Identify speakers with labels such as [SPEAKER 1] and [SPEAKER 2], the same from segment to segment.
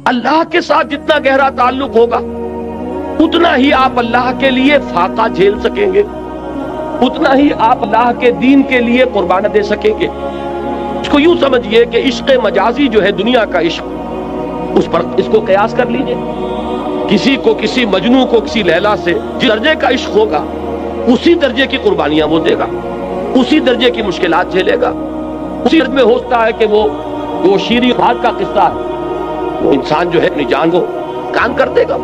[SPEAKER 1] اللہ کے ساتھ جتنا گہرا تعلق ہوگا اتنا ہی آپ اللہ کے لیے فاقہ جھیل سکیں گے، اتنا ہی آپ اللہ کے دین کے لیے قربان دے سکیں گے۔ اس کو یوں سمجھیے کہ عشق مجازی جو ہے دنیا کا عشق، اس پر اس کو قیاس کر لیجئے۔ کسی کو، کسی مجنوں کو کسی لیلا سے جس درجے کا عشق ہوگا اسی درجے کی قربانیاں وہ دے گا، اسی درجے کی مشکلات جھیلے گا، اسی درجے میں ہوتا ہے کہ وہ شیریں خواب کا قصہ ہے، وہ انسان جو ہے اپنی جان کو کام کر دے گا،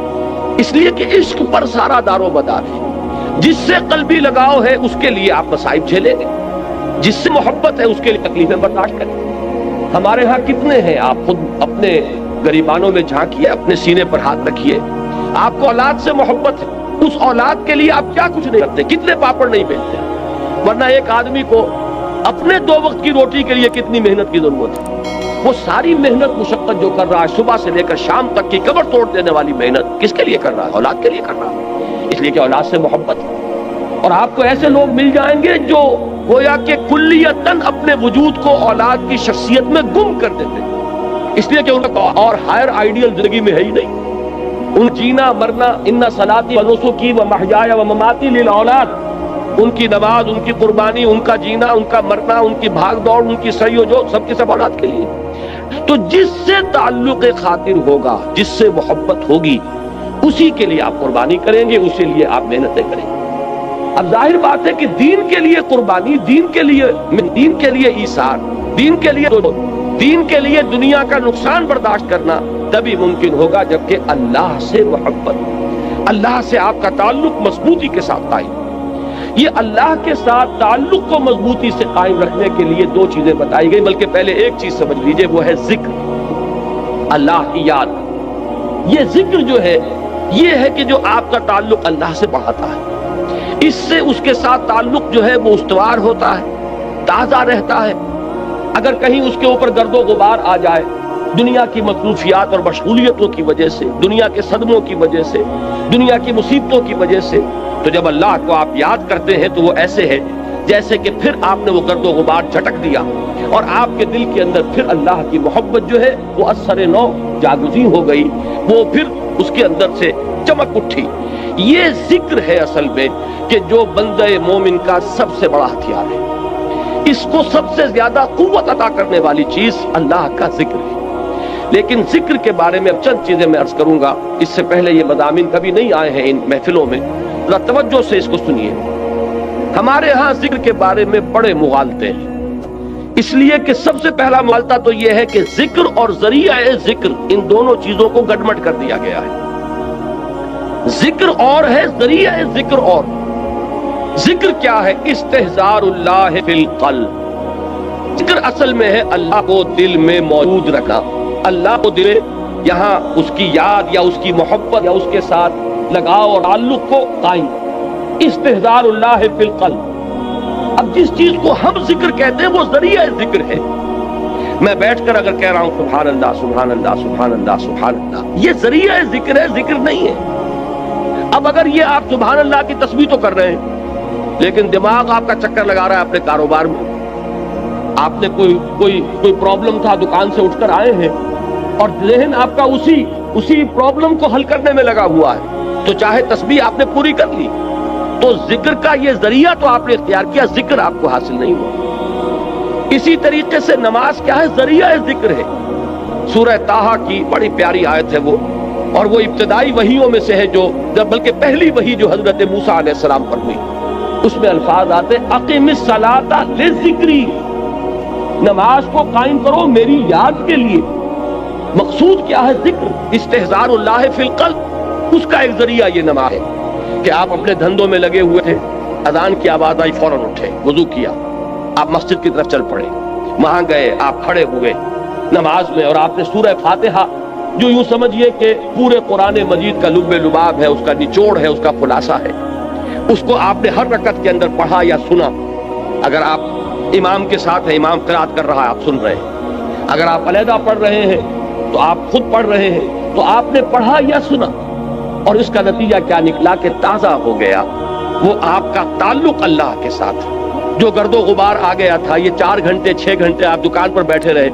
[SPEAKER 1] اس لیے کہ عشق پر سارا دار و مدار ہے۔ جس سے قلبی لگاؤ ہے اس کے لیے آپ مصائب جھیلیں گے، جس سے محبت ہے اس کے لیے تکلیفیں برداشت کریں۔ ہمارے ہاں کتنے ہیں، آپ خود اپنے گریبانوں میں جھانکیے، اپنے سینے پر ہاتھ رکھیے، آپ کو اولاد سے محبت ہے، اس اولاد کے لیے آپ کیا کچھ نہیں کرتے، کتنے پاپڑ نہیں بیلتے، ورنہ ایک آدمی کو اپنے 2 وقت کی روٹی کے لیے کتنی محنت کی ضرورت ہے۔ وہ ساری محنت مشقت جو کر رہا ہے صبح سے لے کر شام تک کی کمر توڑ دینے والی محنت کس کے لیے کر رہا ہے؟ اولاد کے لیے کر رہا ہے، اس لیے کہ اولاد سے محبت ہے۔ اور آپ کو ایسے لوگ مل جائیں گے جو گویا کہ کلیتاً اپنے وجود کو اولاد کی شخصیت میں گم کر دیتے ہیں، اس لیے کہ ان کا اور ہائر آئیڈیل زندگی میں ہے ہی نہیں۔ ان جینا مرنا، ان صلاتی و نسکی و محیای و مماتی للاولاد، ان کی نماز، ان کی قربانی، ان کا جینا، ان کا مرنا، ان کی بھاگ دوڑ، ان کی سعی و جو سب کے سب اولاد کے لیے۔ تو جس سے تعلق خاطر ہوگا، جس سے محبت ہوگی، اسی کے لیے آپ قربانی کریں گے، اسی لیے آپ محنتیں کریں گے۔ اب ظاہر بات ہے کہ دین کے لیے قربانی، دین کے لیے ایثار، دین کے لیے دنیا کا نقصان برداشت کرنا تبھی ممکن ہوگا جبکہ اللہ سے محبت، اللہ سے آپ کا تعلق مضبوطی کے ساتھ قائم۔ یہ اللہ کے ساتھ تعلق کو مضبوطی سے قائم رکھنے کے لیے 2 چیزیں بتائی گئی، بلکہ پہلے ایک چیز سمجھ لیجئے، وہ ہے ذکر، اللہ کی یاد۔ یہ ذکر جو ہے یہ ہے کہ جو آپ کا تعلق اللہ سے بڑھاتا ہے، اس سے اس کے ساتھ تعلق جو ہے وہ استوار ہوتا ہے، تازہ رہتا ہے۔ اگر کہیں اس کے اوپر گرد و غبار آ جائے دنیا کی مصروفیات اور مشغولیتوں کی وجہ سے، دنیا کے صدموں کی وجہ سے، دنیا کی مصیبتوں کی وجہ سے، تو جب اللہ کو آپ یاد کرتے ہیں تو وہ ایسے ہے جیسے کہ پھر آپ نے وہ گرد و غبار جھٹک دیا اور آپ کے دل کے اندر پھر اللہ کی محبت جو ہے وہ اثر نو جاگزی ہو گئی، وہ پھر اس کے اندر سے چمک اٹھی۔ یہ ذکر ہے اصل میں کہ جو بندہ مومن کا سب سے بڑا ہتھیار ہے، اس کو سب سے زیادہ قوت عطا کرنے والی چیز اللہ کا ذکر ہے۔ لیکن ذکر کے بارے میں اب چند چیزیں میں عرض کروں گا، اس سے پہلے یہ مضامین کبھی نہیں آئے ہیں ان محفلوں میں، ذرا توجہ سے اس کو سنیے۔ ہمارے ہاں ذکر کے بارے میں بڑے مغالطے ہیں، اس لیے کہ سب سے پہلا مغالطہ تو یہ ہے کہ ذکر اور ذریعہ ذکر ان دونوں چیزوں کو گڈمٹ کر دیا گیا ہے۔ ذکر اور ہے، ذریعہ ذکر اور۔ ذکر کیا ہے؟ استحضار اللہ فی القلب۔ ذکر اصل میں ہے اللہ کو دل میں موجود رکھنا، اللہ کو دل میں یہاں اس کی یاد یا اس کی محبت یا اس کے ساتھ لگاؤ اور تعلق کو قائم۔ استحضار اللہ فی القلب۔ اب جس چیز کو ہم ذکر کہتے ہیں وہ ذریعہ ذکر ہے۔ میں بیٹھ کر اگر کہہ رہا ہوں سبحان اللہ سبحان اللہ سبحان اللہ سبحان اللہ، یہ ذریعہ ذکر ہے، ذکر نہیں ہے۔ اب اگر یہ آپ سبحان اللہ کی تسبیح تو کر رہے ہیں لیکن دماغ آپ کا چکر لگا رہا ہے اپنے کاروبار میں، آپ نے کوئی پرابلم تھا، دکان سے اٹھ کر آئے ہیں اور ذہن آپ کا اسی پرابلم کو حل کرنے میں لگا ہوا ہے، تو چاہے تسبیح آپ نے پوری کر لی، تو ذکر کا یہ ذریعہ تو آپ نے اختیار کیا، ذکر آپ کو حاصل نہیں ہوا۔ اسی طریقے سے نماز کیا ہے؟ ذریعہ ذکر ہے۔ سورہ طٰہٰ کی بڑی پیاری آیت ہے وہ، اور وہ ابتدائی وحیوں میں سے ہے جو بلکہ پہلی وحی جو حضرت موسیٰ علیہ السلام پر ہوئی، اس میں الفاظ آتے اقم الصلاۃ لذکری، نماز کو قائم کرو میری یاد کے لیے۔ مقصود کیا ہے؟ ذکر، استحضار اللہ فی القلب، اس کا ایک ذریعہ یہ نماز ہے کہ آپ اپنے دھندوں میں لگے ہوئے تھے، اذان کی آواز آئی فوراً اٹھے، وضو کیا، آپ مسجد کی طرف چل پڑے، وہاں گئے، آپ کھڑے ہوئے نماز میں اور آپ نے سورہ فاتحہ جو یوں سمجھیے کہ پورے قرآن مجید کا لب لباب ہے، اس کا نچوڑ ہے، اس کا خلاصہ ہے، اس کو آپ نے ہر رکعت کے اندر پڑھا یا سنا۔ اگر آپ امام کے ساتھ ہیں، امام قرات کر رہا ہے، آپ سن رہے ہیں، اگر آپ علیحدہ پڑھ رہے ہیں تو آپ خود پڑھ رہے ہیں، تو آپ نے پڑھا یا سنا، اور اس کا نتیجہ کیا نکلا کہ تازہ ہو گیا وہ آپ کا تعلق اللہ کے ساتھ۔ جو گرد و غبار آ گیا تھا، یہ 4 گھنٹے 6 گھنٹے آپ دکان پر بیٹھے رہے،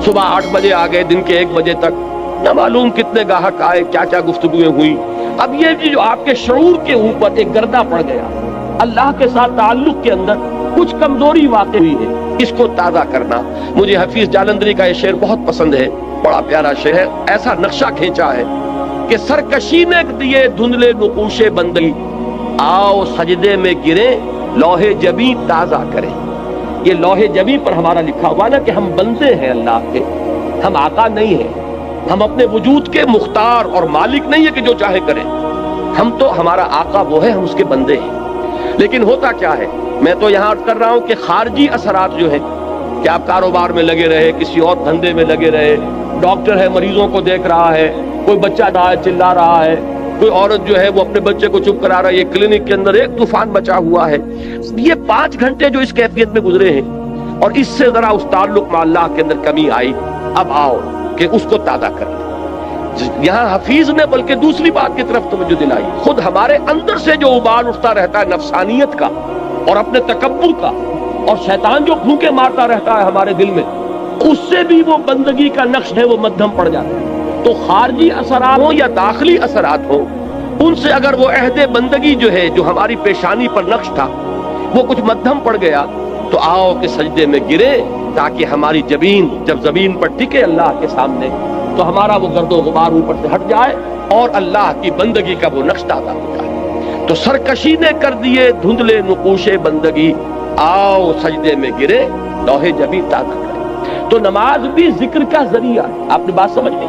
[SPEAKER 1] صبح 8 بجے آ گئے، دن کے 1 بجے تک نہ معلوم کتنے گاہک آئے، کیا کیا گفتگویں ہوئی۔ اب یہ جو آپ کے شعور کے اوپر ایک گردہ پڑ گیا، اللہ کے ساتھ تعلق کے اندر کچھ کمزوری واقع ہوئی ہے، اس کو تازہ کرنا۔ مجھے حفیظ جالندھری کا یہ شعر بہت پسند ہے، بڑا پیارا شعر ہے۔ ایسا نقشہ کھینچا ہے کہ سرکشی نے دیے دھندلے نقوش بندگی، آؤ سجدے میں گریں لوح جبیں تازہ کریں۔ یہ لوح جبیں پر ہمارا لکھا ہوا نا کہ ہم بندے ہیں اللہ کے، ہم آقا نہیں ہیں، ہم اپنے وجود کے مختار اور مالک نہیں ہے کہ جو چاہے کریں، ہم تو ہمارا آقا وہ ہے، ہم اس کے بندے ہیں۔ لیکن ہوتا کیا ہے، میں تو یہاں عرض کر رہا ہوں کہ خارجی اثرات جو ہیں کہ آپ کاروبار میں لگے رہے، کسی اور دھندے میں لگے رہے، ڈاکٹر ہے مریضوں کو دیکھ رہا ہے، کوئی بچہ رہا ہے چلا رہا ہے، کوئی عورت جو ہے وہ اپنے بچے کو چپ کرا رہا ہے، یہ کلینک کے اندر ایک طوفان مچا ہوا ہے۔ یہ 5 گھنٹے جو اس کیفیت میں گزرے ہیں اور اس سے ذرا اس تعلق مع اللہ کے اندر کمی آئی، اب آؤ کہ اس کو تازہ کر لیں۔ یہاں حفیظ نے بلکہ دوسری بات کی طرف توجہ دلائی، خود ہمارے اندر سے جو ابال اٹھتا رہتا ہے نفسانیت کا اور اپنے تکبر کا، اور شیطان جو پھونکے مارتا رہتا ہے ہمارے دل میں، اس سے بھی وہ بندگی کا نقش ہے وہ مدھم پڑ جاتا ہے۔ تو خارجی اثرات ہوں یا داخلی اثرات ہوں، ان سے اگر وہ عہد بندگی جو ہے جو ہماری پیشانی پر نقش تھا وہ کچھ مدھم پڑ گیا، تو آؤ کہ سجدے میں گرے تاکہ ہماری جبین جب زمین پر ٹکے اللہ کے سامنے تو ہمارا وہ گرد و غبار اوپر سے ہٹ جائے اور اللہ کی بندگی کا وہ نقش تازہ ہو جائے۔ تو سرکشی نے کر دیے دھندلے نقوش بندگی، آؤ سجدے میں گرے لوح جبیں تازہ کرے۔ تو نماز بھی ذکر کا ذریعہ ہے، آپ نے بات سمجھ لی۔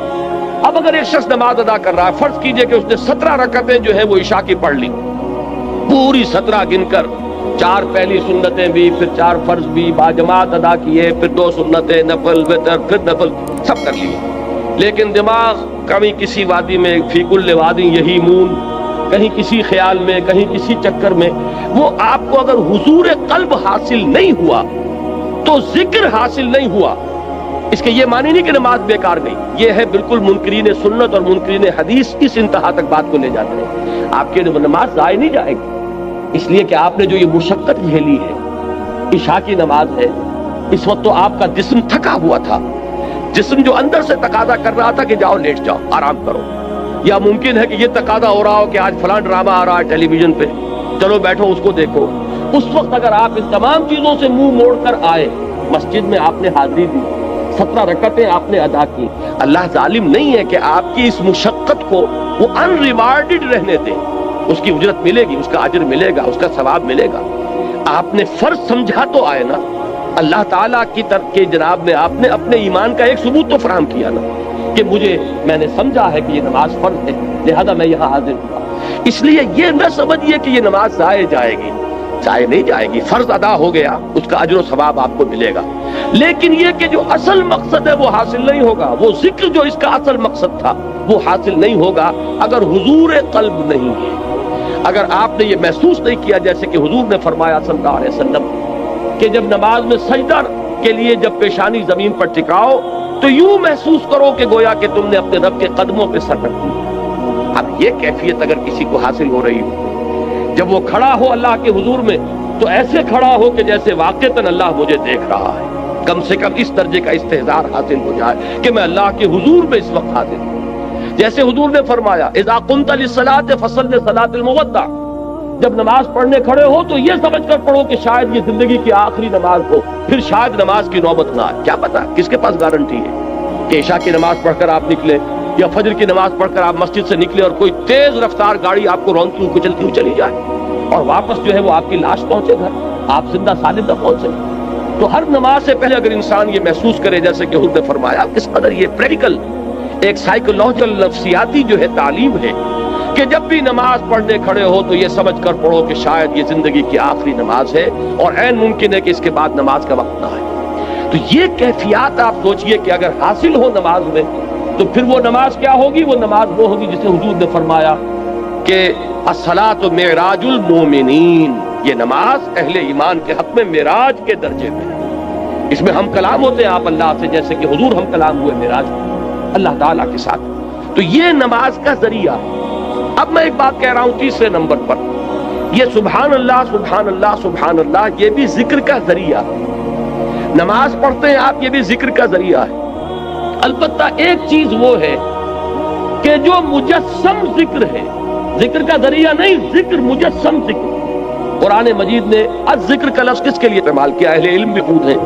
[SPEAKER 1] اب اگر ایک شخص نماز ادا کر رہا ہے، فرض کیجئے کہ اس نے 17 رکعتیں جو ہے وہ عشاء کی پڑھ لی، پوری 17 گن کر 4 پہلی سنتیں بھی، پھر 4 فرض بھی باجماعت ادا کیے، پھر 2 سنتیں، نفل، وتر، پھر نفل، سب کر لیے۔ لیکن دماغ کبھی کسی وادی میں، فی کل وادی یہی مون، کہیں کسی خیال میں، کہیں کسی چکر میں، وہ آپ کو اگر حضور قلب حاصل نہیں ہوا تو ذکر حاصل نہیں ہوا۔ اس کے یہ معنی نہیں کہ نماز بیکار گئی، یہ ہے بالکل منکرین سنت اور منکرین حدیث اس انتہا تک بات کو لے جاتے ہیں۔ آپ کی نماز ضائع نہیں جائے گی، اس لیے کہ آپ نے جو یہ مشقت جھیلی ہے، عشاء کی نماز ہے، اس وقت تو آپ کا جسم تھکا ہوا تھا، جسم جو اندر سے تقاضا کر رہا تھا کہ جاؤ لیٹ جاؤ آرام کرو، یا ممکن ہے کہ یہ تقاضا ہو رہا ہو کہ آج فلاں ڈرامہ آ رہا ہے ٹیلی ویژن پہ، چلو بیٹھو اس کو دیکھو۔ اس وقت اگر آپ ان تمام چیزوں سے منہ موڑ کر آئے، مسجد میں آپ نے حاضری دی، 17 رکعتیں آپ نے ادا کی، اللہ ظالم نہیں ہے کہ آپ کی اس مشقت کو وہ ان ریوارڈڈ رہنے دیں، اس کی اجرت ملے گی، اس کا اجر ملے گا، اس کا ثواب ملے گا۔ آپ نے فرض سمجھا تو آئے نا، اللہ تعالیٰ کی طرف کے جناب میں آپ نے اپنے ایمان کا ایک ثبوت تو فراہم کیا نا کہ میں نے سمجھا ہے کہ یہ نماز فرض ہے، لہذا میں یہاں حاضر ہوا۔ اس لیے یہ نہ سمجھیے کہ یہ نماز ضائع جائے گی، ضائع نہیں جائے گی، فرض ادا ہو گیا، اس کا اجر و ثواب آپ کو ملے گا۔ لیکن یہ کہ جو اصل مقصد ہے وہ حاصل نہیں ہوگا، وہ ذکر جو اس کا اصل مقصد تھا وہ حاصل نہیں ہوگا اگر حضور قلب نہیں ہے، اگر آپ نے یہ محسوس نہیں کیا جیسے کہ حضور نے فرمایا صلی اللہ علیہ وسلم کہ جب نماز میں سجدہ کے لیے جب پیشانی زمین پر ٹکاؤ تو یوں محسوس کرو کہ گویا کہ تم نے اپنے رب کے قدموں پہ سر رکھ دیا۔ اب یہ کیفیت اگر کسی کو حاصل ہو رہی ہو، جب وہ کھڑا ہو اللہ کے حضور میں تو ایسے کھڑا ہو کہ جیسے واقعتاً اللہ مجھے دیکھ رہا ہے، کم سے کم اس درجے کا استحضار حاصل ہو جائے کہ میں اللہ کے حضور میں اس وقت حاضر ہوں۔ جیسے حضور نے فرمایا اذا قمت للصلاۃ فصل صلاۃ المودع، جب نماز پڑھنے کھڑے ہو تو یہ سمجھ کر پڑھو کہ شاید یہ زندگی کی آخری نماز ہو، پھر شاید نماز کی نوبت نہ آئے، کیا پتا کس کے پاس گارنٹی ہے کہ عشاء کی نماز پڑھ کر آپ نکلے یا فجر کی نماز پڑھ کر آپ مسجد سے نکلے اور کوئی تیز رفتار گاڑی آپ کو رونتی ہوئی کچلتی ہوئی چلی جائے اور واپس جو ہے وہ آپ کی لاش پہنچے گھر، آپ زندہ سالم نہ پہنچے۔ تو ہر نماز سے پہلے اگر انسان یہ محسوس کرے جیسے کہ حضور نے فرمایا، کس قدر یہ پریکٹیکل ایک سائیکولوجیکل نفسیاتی جو ہے تعلیم ہے کہ جب بھی نماز پڑھنے کھڑے ہو تو یہ سمجھ کر پڑھو کہ شاید یہ زندگی کی آخری نماز ہے اور عین ممکن ہے کہ اس کے بعد نماز کا وقت نہ آئے۔ تو یہ کیفیات آپ سوچئے کہ اگر حاصل ہو نماز میں تو پھر وہ نماز کیا ہوگی؟ وہ نماز وہ ہوگی جسے حضور نے فرمایا کہ الصلاۃ معراج المومنین، یہ نماز اہل ایمان کے حق میں معراج کے درجے میں، اس میں ہم کلام ہوتے ہیں آپ اللہ سے جیسے کہ حضور ہم کلام ہوئے معراج اللہ تعالیٰ کے ساتھ۔ تو یہ نماز کا ذریعہ۔ اب میں ایک بات کہہ رہا ہوں تیسرے نمبر پر، یہ سبحان اللہ سبحان اللہ سبحان اللہ یہ بھی ذکر کا ذریعہ ہے۔ نماز پڑھتے ہیں آپ، یہ بھی ذکر کا ذریعہ ہے۔ البتہ ایک چیز وہ ہے کہ جو مجسم ذکر ہے، ذکر کا ذریعہ نہیں، ذکر مجسم ذکر، قرآن مجید نے الذکر کا لفظ کس کے لیے استعمال کیا؟ اہل علم بھی خود ہیں،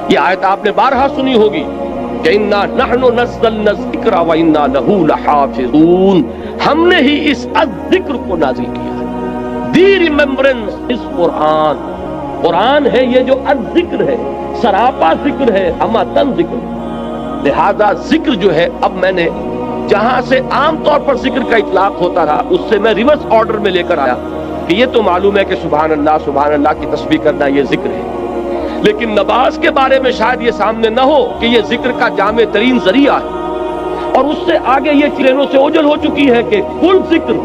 [SPEAKER 1] یہ آیت آپ نے بارہا سنی ہوگی کہ انا نحن نزلنا الذکر وانا لہ لحافظون، ہم نے ہی اس الذکر کو نازل کیا ہے، دی ریممبرنس اس قرآن، قرآن ہے یہ جو الذکر ہے، سراپا ذکر ہے، ہماتن ذکر، لہذا ذکر جو ہے، اب میں نے جہاں سے عام طور پر ذکر کا اطلاق ہوتا رہا اس سے میں ریورس آرڈر میں لے کر آیا کہ یہ تو معلوم ہے کہ سبحان اللہ کی تسبیح کرنا یہ ذکر ہے، لیکن نماز کے بارے میں شاید یہ سامنے نہ ہو کہ یہ ذکر کا جامع ترین ذریعہ ہے، اور اس سے آگے یہ چرینوں سے اوجل ہو چکی ہے کہ کل ذکر،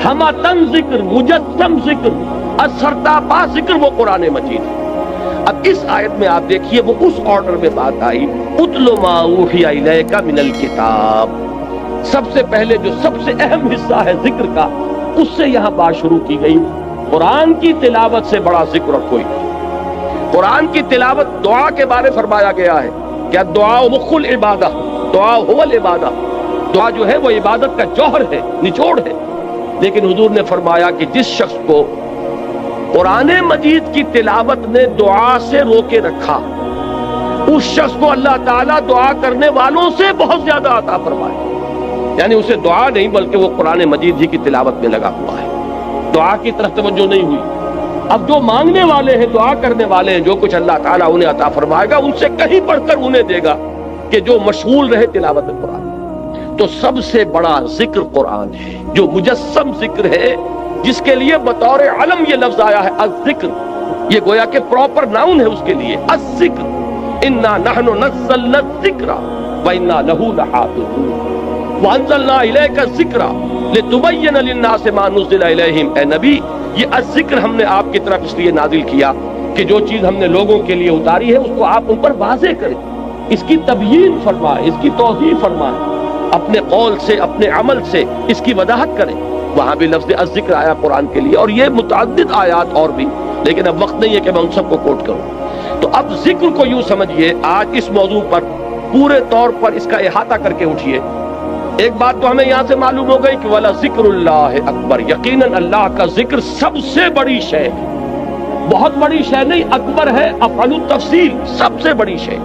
[SPEAKER 1] ہماتن ذکر، مجسم ذکر، اثرتاپا ذکر وہ قرآن مجید ہے۔ اب اس آیت میں آپ دیکھیے وہ اس آرڈر میں بات آئی، اتل ما اوحی الیک من الکتاب، سب سے پہلے جو سب سے اہم حصہ ہے ذکر کا، اس سے یہاں بات شروع کی گئی۔ قرآن کی تلاوت سے بڑا ذکر اور کوئی نہیں۔ قرآن کی تلاوت، دعا کے بارے فرمایا گیا ہے کہ الدعاء مخ العبادہ، دعا هو العبادہ، دعا جو ہے وہ عبادت کا جوہر ہے، نچوڑ ہے، لیکن حضور نے فرمایا کہ جس شخص کو قرآن مجید کی تلاوت نے دعا سے روکے رکھا، اس شخص کو اللہ تعالیٰ دعا کرنے والوں سے بہت زیادہ عطا فرمائے، یعنی اسے دعا نہیں بلکہ وہ قرآن مجید ہی کی تلاوت میں لگا ہوا ہے، دعا کی طرف توجہ نہیں ہوئی۔ اب جو مانگنے والے ہیں، دعا کرنے والے ہیں، جو کچھ اللہ تعالیٰ انہیں عطا فرمائے گا ان سے کہیں بڑھ کر انہیں دے گا کہ جو مشغول رہے تلاوت قرآن۔ تو سب سے بڑا ذکر قرآن ہے، جو مجسم ذکر ہے، جس کے لیے بطور علم یہ لفظ آیا ہے الذکر، یہ گویا کہ پراپر ناؤن ہے اس کے لیے، الذکر، انا نحن نزلنا الذکر وانا لہ لحافظون وانزلنا الیک الذکر لتبین للناس ما نزل الیہم۔ اے نبی، یہ الذکر ہم نے آپ کی طرف اس لیے نازل کیا کہ جو چیز ہم نے لوگوں کے لیے اتاری ہے اس کو آپ ان پر واضح کریں، اس کی تبیین فرمائیں، اس کی توضیح فرمائیں، اپنے قول سے، اپنے عمل سے اس کی وضاحت کریں۔ وہاں بھی لفظ الذکر آیا قرآن کے لیے، اور یہ متعدد آیات اور بھی، لیکن اب وقت نہیں ہے کہ میں ان سب کو کوٹ کروں۔ تو اب ذکر کو یوں سمجھیے، آج اس موضوع پر پورے طور پر اس کا احاطہ کر کے اٹھیے۔ ایک بات تو ہمیں یہاں سے معلوم ہو گئی کہ وَلَا ذِكْرُ اللَّهِ اکبر، یقیناً اللہ کا ذکر سب سے بڑی شے ہے، بہت بڑی شے نہیں، اکبر ہے افعل التفصیل، سب سے بڑی شے۔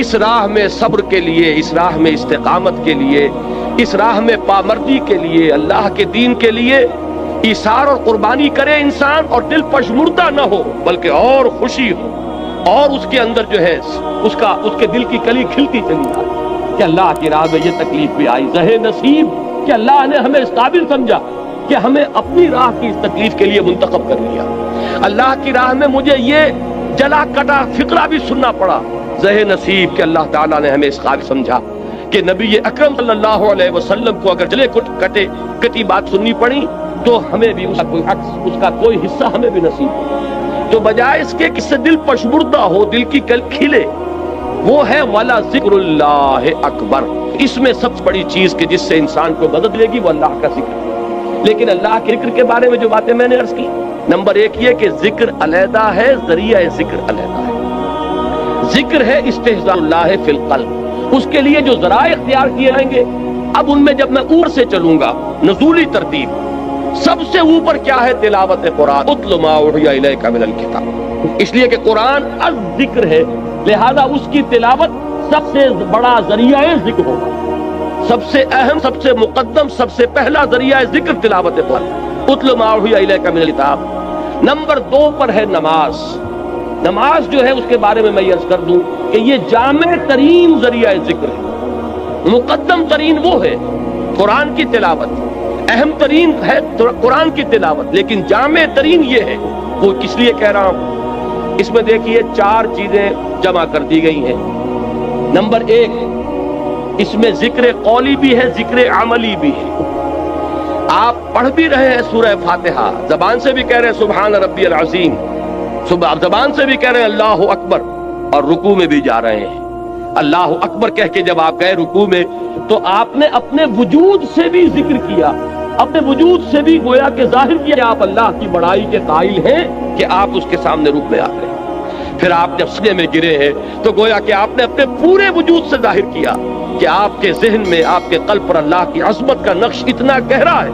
[SPEAKER 1] اس راہ میں صبر کے لیے، اس راہ میں استقامت کے لیے، اس راہ میں پامردی کے لیے، اللہ کے دین کے لیے ایثار اور قربانی کرے انسان، اور دل پشمردہ نہ ہو بلکہ اور خوشی ہو، اور اس کے اندر جو ہے اس کے دل کی کلی کھلتی چلی جائے کہ اللہ کی راہ میں یہ تکلیف بھی آئی، زہ نصیب کہ اللہ نے ہمیں اس قابل سمجھا کہ ہمیں اپنی راہ کی اس تکلیف کے لیے منتخب کر لیا، اللہ کی راہ میں مجھے یہ جلا کٹا فقرہ بھی سننا پڑا، زہ نصیب کہ اللہ تعالیٰ نے ہمیں اس قابل سمجھا کہ نبی اکرم صلی اللہ علیہ وسلم کو اگر جلے کٹی بات سننی پڑی تو ہمیں بھی اس کا کوئی حصہ ہمیں بھی نصیب ہو۔ تو بجائے اس کے کس سے دل پشمردہ ہو، دل کی کل کھلے، وہ ہے وَلَا ذِكْرُ اللَّهِ اکبر۔ اس میں سب سے بڑی چیز کہ جس سے انسان کو مدد لے گی وہ اللہ کا ذکر۔ لیکن اللہ کے ذکر کے بارے میں جو باتیں میں نے عرض کی، نمبر ایک یہ کہ ذکر علیحدہ ہے، ذریعہ ذکر علیحدہ ہے۔ ذکر ہے استحضاء اللہ فی القلب، اس کے لیے جو ذرائع اختیار کیے جائیں گے، اب ان میں جب میں اوپر سے چلوں گا، نزولی ترتیب، سب سے اوپر کیا ہے؟ تلاوت قرآن، اتل ما اوحی الیک من الکتاب، اس لیے کہ قرآن الذکر ہے، لہذا اس کی تلاوت سب سے بڑا ذریعہ ذکر ہوگا، سب سے اہم، سب سے مقدم، سب سے پہلا ذریعہ ذکر تلاوت قرآن، اتل ما اوحی الیک من الکتاب۔ نمبر 2 پر ہے نماز۔ نماز جو ہے اس کے بارے میں یہ عرض کر دوں کہ یہ جامع ترین ذریعہ ذکر ہے، مقدم ترین وہ ہے قرآن کی تلاوت، اہم ترین ہے قرآن کی تلاوت، لیکن جامع ترین یہ ہے۔ وہ کس لیے کہہ رہا ہوں؟ اس میں دیکھیے 4 چیزیں جمع کر دی گئی ہیں۔ نمبر 1، اس میں ذکر قولی بھی ہے، ذکر عملی بھی ہے۔ آپ پڑھ بھی رہے ہیں سورہ فاتحہ، زبان سے بھی کہہ رہے ہیں سبحان ربی العظیم، زبان سے بھی کہہ رہے ہیں اللہ اکبر، اور رکوع میں بھی جا رہے ہیں اللہ اکبر کہہ کے جب آپ گئے رکوع میں تو آپ نے اپنے وجود سے بھی ذکر کیا، اپنے وجود سے بھی گویا کہ ظاہر کیا کہ آپ اللہ کی بڑائی کے قائل ہیں کہ آپ اس کے سامنے رکوع میں آ گئے۔ پھر آپ جب سجدے میں گرے ہیں تو گویا کہ آپ نے اپنے پورے وجود سے ظاہر کیا کہ آپ کے ذہن میں، آپ کے قلب پر اللہ کی عظمت کا نقش اتنا گہرا ہے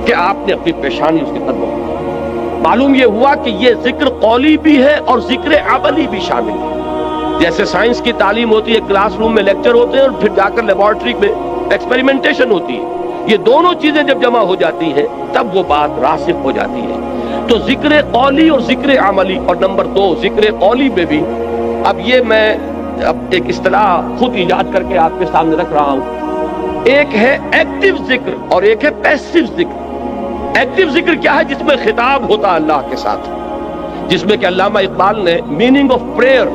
[SPEAKER 1] کہ آپ نے اپنی پیشانی اس کے قدموں میں۔ معلوم یہ ہوا کہ یہ ذکر قولی بھی ہے اور ذکر عملی بھی شامل ہے۔ جیسے سائنس کی تعلیم ہوتی ہے، کلاس روم میں لیکچر ہوتے ہیں اور پھر جا کر لیبارٹری میں ایکسپیریمنٹیشن ہوتی ہے، یہ دونوں چیزیں جب جمع ہو جاتی ہیں تب وہ بات راسخ ہو جاتی ہے۔ تو ذکر قولی اور ذکر عملی، اور نمبر 2 ذکر قولی میں بھی، اب یہ میں ایک اصطلاح خود ایجاد کر کے آپ کے سامنے رکھ رہا ہوں۔ ایک ہے ایکٹیو ذکر اور ایک ہے پیسیو ذکر۔ ایکٹیو ذکر کیا ہے؟ جس میں خطاب ہوتا ہے اللہ کے ساتھ، جس میں کہ علامہ اقبال نے میننگ آف پریئر،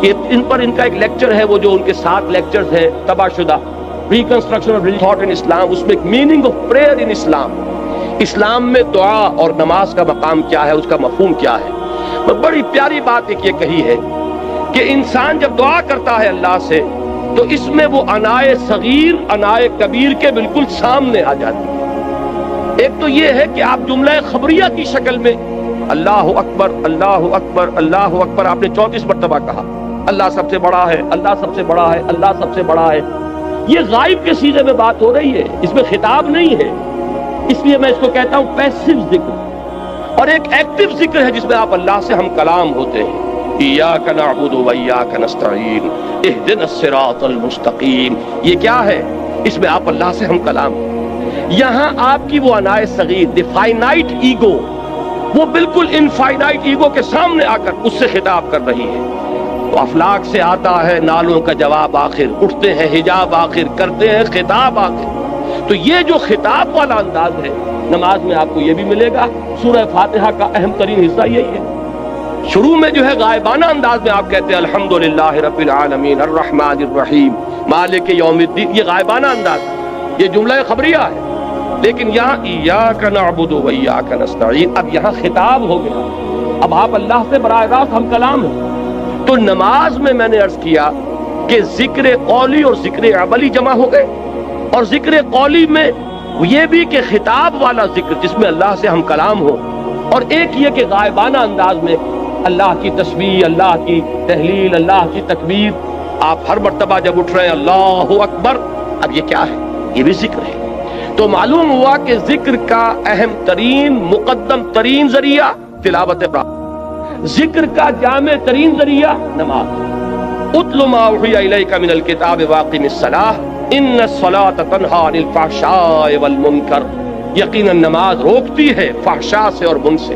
[SPEAKER 1] ان پر ان کا ایک لیکچر ہے، وہ جو ان کے 7 لیکچرز ہیں تباہ شدہ، reconstruction of religion thought in Islam, اس میں ایک meaning of prayer in Islam, اسلام میں دعا اور نماز کا مقام کیا ہے، اس کا مفہوم کیا ہے۔ بڑی پیاری بات ایک یہ کہی ہے کہ انسان جب دعا کرتا ہے اللہ سے تو اس میں وہ انائے صغیر انائے کبیر کے بالکل سامنے آ جاتی ہے۔ ایک تو یہ ہے کہ آپ جملہ خبریہ کی شکل میں اللہ اکبر اللہ اکبر اللہ اکبر آپ نے 34 مرتبہ کہا، اللہ سب سے بڑا ہے، اللہ سب سے بڑا ہے، اللہ سب سے بڑا ہے، یہ غائب کے سیدھے میں بات ہو رہی ہے، اس میں خطاب نہیں ہے، اس لیے میں اس کو کہتا ہوں پیسیو ذکر۔ اور ایک ایکٹیو ذکر ہے جس میں آپ اللہ سے ہم کلام ہوتے ہیں، ایاک نعبد و ایاک نستعین اہدنا الصراط المستقیم، یہ کیا ہے؟ اس میں آپ اللہ سے ہم کلام ہیں۔ یہاں آپ کی وہ انائے صغیر، دی فائنائٹ ایگو، وہ بالکل انفائنائٹ ایگو کے سامنے آ کر اس سے خطاب کر رہی ہے۔ تو افلاک سے آتا ہے نالوں کا جواب آخر، اٹھتے ہیں حجاب آخر، کرتے ہیں خطاب آخر۔ تو یہ جو خطاب والا انداز ہے نماز میں آپ کو یہ بھی ملے گا۔ سورہ فاتحہ کا اہم ترین حصہ یہی ہے۔ شروع میں جو ہے غائبانہ انداز میں آپ کہتے ہیں الحمدللہ رب العالمین الرحمن الرحیم مالک یوم الدین، یہ غائبانہ انداز ہے، یہ جملہ خبریہ ہے۔ لیکن یہاں ایاک نعبد و ایاک نستعین، اب یہاں خطاب ہو گیا، اب آپ اللہ سے براہ راست ہم کلام ہیں۔ تو نماز میں نے عرض کیا کہ ذکر قولی اور ذکر عملی جمع ہو گئے، اور ذکر قولی میں یہ بھی کہ خطاب والا ذکر جس میں اللہ سے ہم کلام ہو، اور ایک یہ کہ غائبانہ انداز میں اللہ کی تسبیح، اللہ کی تحلیل، اللہ کی تکبیر، آپ ہر مرتبہ جب اٹھ رہے ہیں اللہ اکبر، اب یہ کیا ہے؟ یہ بھی ذکر ہے۔ تو معلوم ہوا کہ ذکر کا اہم ترین مقدم ترین ذریعہ تلاوت قرآن، ذکر کا جامع ترین ذریعہ نماز۔ اتل ما اوحی الیک من الکتاب واقم الصلاۃ ان الصلاۃ تنہی عن الفحشاء والمنکر، یقیناً نماز روکتی ہے فحشاء سے اور منکر سے۔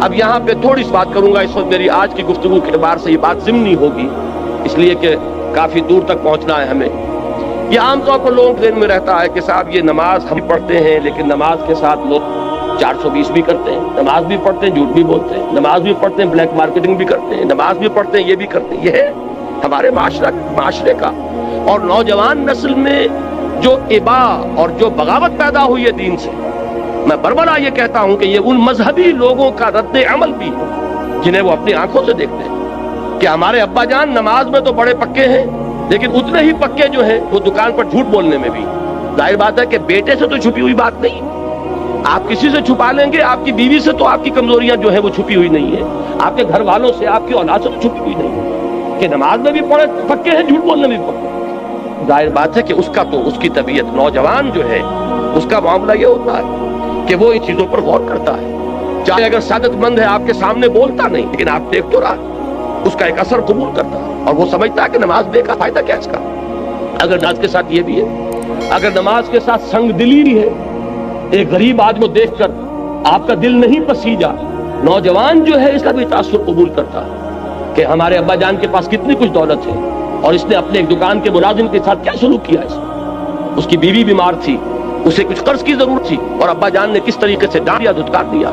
[SPEAKER 1] اب یہاں پہ تھوڑی سی بات کروں گا، اس وقت میری آج کی گفتگو کے اعتبار سے یہ بات ضمنی ہوگی، اس لیے کہ کافی دور تک پہنچنا ہے ہمیں۔ یہ عام طور پر لوگوں کے ذہن میں رہتا ہے کہ صاحب یہ نماز ہم پڑھتے ہیں، لیکن نماز کے ساتھ لوگ 420 بھی کرتے ہیں، نماز بھی پڑھتے ہیں جھوٹ بھی بولتے ہیں، نماز بھی پڑھتے ہیں بلیک مارکیٹنگ بھی کرتے ہیں، نماز بھی پڑھتے ہیں یہ بھی کرتے ہیں۔ یہ ہے ہمارے معاشرے کا، اور نوجوان نسل میں جو ابا اور جو بغاوت پیدا ہوئی ہے دین سے، میں بربلا یہ کہتا ہوں کہ یہ ان مذہبی لوگوں کا رد عمل بھی ہے جنہیں وہ اپنی آنکھوں سے دیکھتے ہیں کہ ہمارے ابا جان نماز میں تو بڑے پکے ہیں، لیکن اتنے ہی پکے جو ہیں وہ دکان پر جھوٹ بولنے میں بھی۔ ظاہر بات ہے کہ بیٹے سے تو چھپی ہوئی بات نہیں، آپ کسی سے چھپا لیں گے، آپ کی بیوی سے تو آپ کی کمزوریاں جو ہیں وہ چھپی ہوئی نہیں ہے، آپ کے گھر والوں سے، آپ کی اولاد سے تو چھپی ہوئی نہیں ہے، کہ نماز میں بھی پڑے پکے ہیں، جھوٹ بولنے میں بھی پکے۔ ظاہر بات ہے کہ اس کا تو اس کی طبیعت، نوجوان جو ہے اس کا معاملہ یہ ہوتا ہے کہ وہ ان چیزوں پر غور کرتا ہے، چاہے اگر سعادت مند ہے آپ کے سامنے بولتا نہیں، لیکن آپ دیکھ تو رہا، اس کا ایک اثر قبول کرتا ہے، اور وہ سمجھتا ہے کہ نماز بے کا فائدہ کیا اس کا۔ اگر نماز کے ساتھ یہ بھی ہے، اگر نماز کے ساتھ سنگ دلی بھی ہے، ایک غریب آدمی کو دیکھ کر آپ کا دل نہیں پسیجا، نوجوان جو ہے اس کا بھی تاثر قبول کرتا ہے کہ ہمارے ابا جان کے پاس کتنی کچھ دولت ہے، اور اس نے اپنے ایک دکان کے ملازم کے ساتھ کیا سلوک کیا، اس کی بیوی بیمار تھی، اسے کچھ قرض کی ضرورت تھی، اور ابا جان نے کس طریقے سے ڈانٹ دیا، دھتکار دیا۔